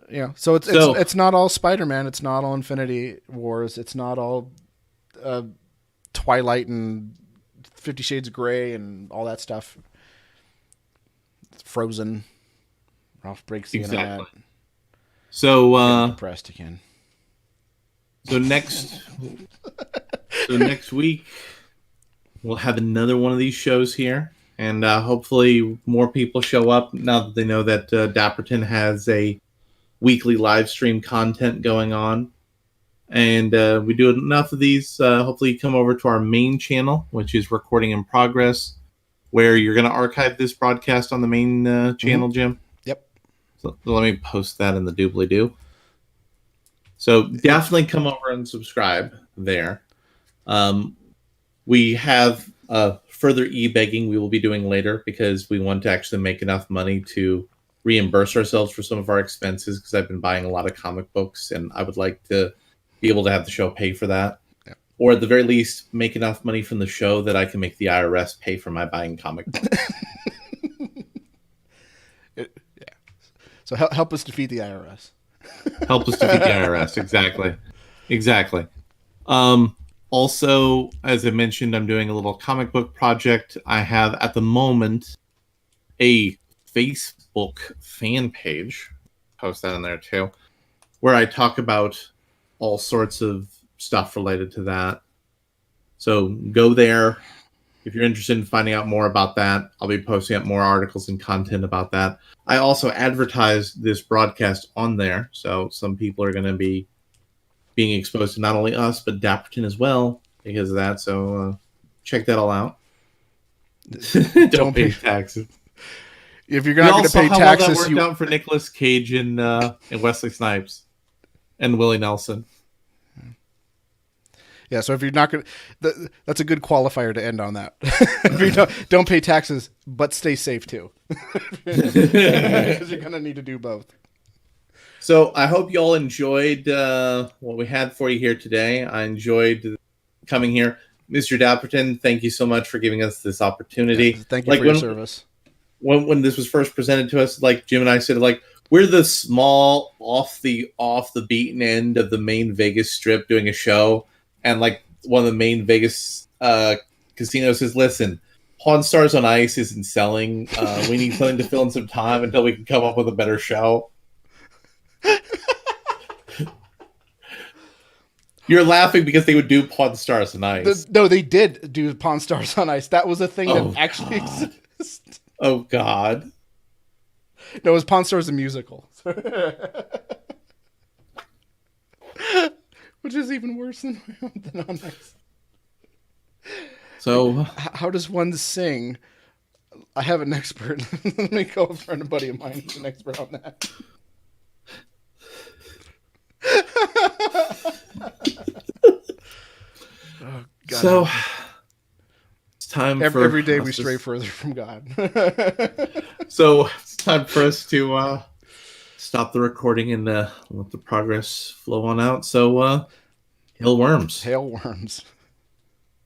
Yeah. So it's not all Spider-Man. It's not all Infinity Wars. It's not all Twilight and 50 Shades of Grey and all that stuff. It's Frozen. Ralph breaks the internet. So depressed again. So next week we'll have another one of these shows here, and hopefully more people show up now that they know that Dapperton has a weekly live stream content going on, and we do enough of these. Hopefully you come over to our main channel, which is Recording in Progress, where you're going to archive this broadcast on the main channel, Jim. Yep. So let me post that in the doobly-doo. So definitely come over and subscribe there. We have further e-begging we will be doing later, because we want to actually make enough money to reimburse ourselves for some of our expenses because I've been buying a lot of comic books, and I would like to be able to have the show pay for that. Yeah. Or at the very least, make enough money from the show that I can make the IRS pay for my buying comic books. Yeah. So help us defeat the IRS. Help us defeat the IRS. Exactly. Also, as I mentioned, I'm doing a little comic book project. I have, at the moment, a Facebook fan page. Post that in there, too. Where I talk about all sorts of stuff related to that. So go there. If you're interested in finding out more about that, I'll be posting up more articles and content about that. I also advertise this broadcast on there, so some people are going to be being exposed to not only us, but Dapperton as well because of that. So check that all out. Don't pay taxes. If you're not going to pay how taxes, well that worked out for Nicolas Cage and Wesley Snipes and Willie Nelson. Yeah, so if you're not going to... That's a good qualifier to end on that. If you don't pay taxes, but stay safe too. Because you're going to need to do both. So I hope you all enjoyed what we had for you here today. I enjoyed coming here. Mr. Dapperton, thank you so much for giving us this opportunity. Yeah, thank you for your service. When this was first presented to us, like Jim and I said, like, we're the small, off the beaten end of the main Vegas Strip doing a show. And like one of the main Vegas casinos says, listen, Pawn Stars on Ice isn't selling. We need something to fill in some time until we can come up with a better show. You're laughing because they would do Pawn Stars on Ice. No, they did do Pawn Stars on Ice. That was a thing that actually exists. Oh, God. No, it was Pawn Stars the musical. Which is even worse than on Ice. So, how does one sing? I have an expert. Let me go with a buddy of mine who's an expert on that. Oh, God. So, it's time for... Every day we stray further from God. So, it's time for us to stop the recording and let the progress flow on out. So, hail worms. Hail worms.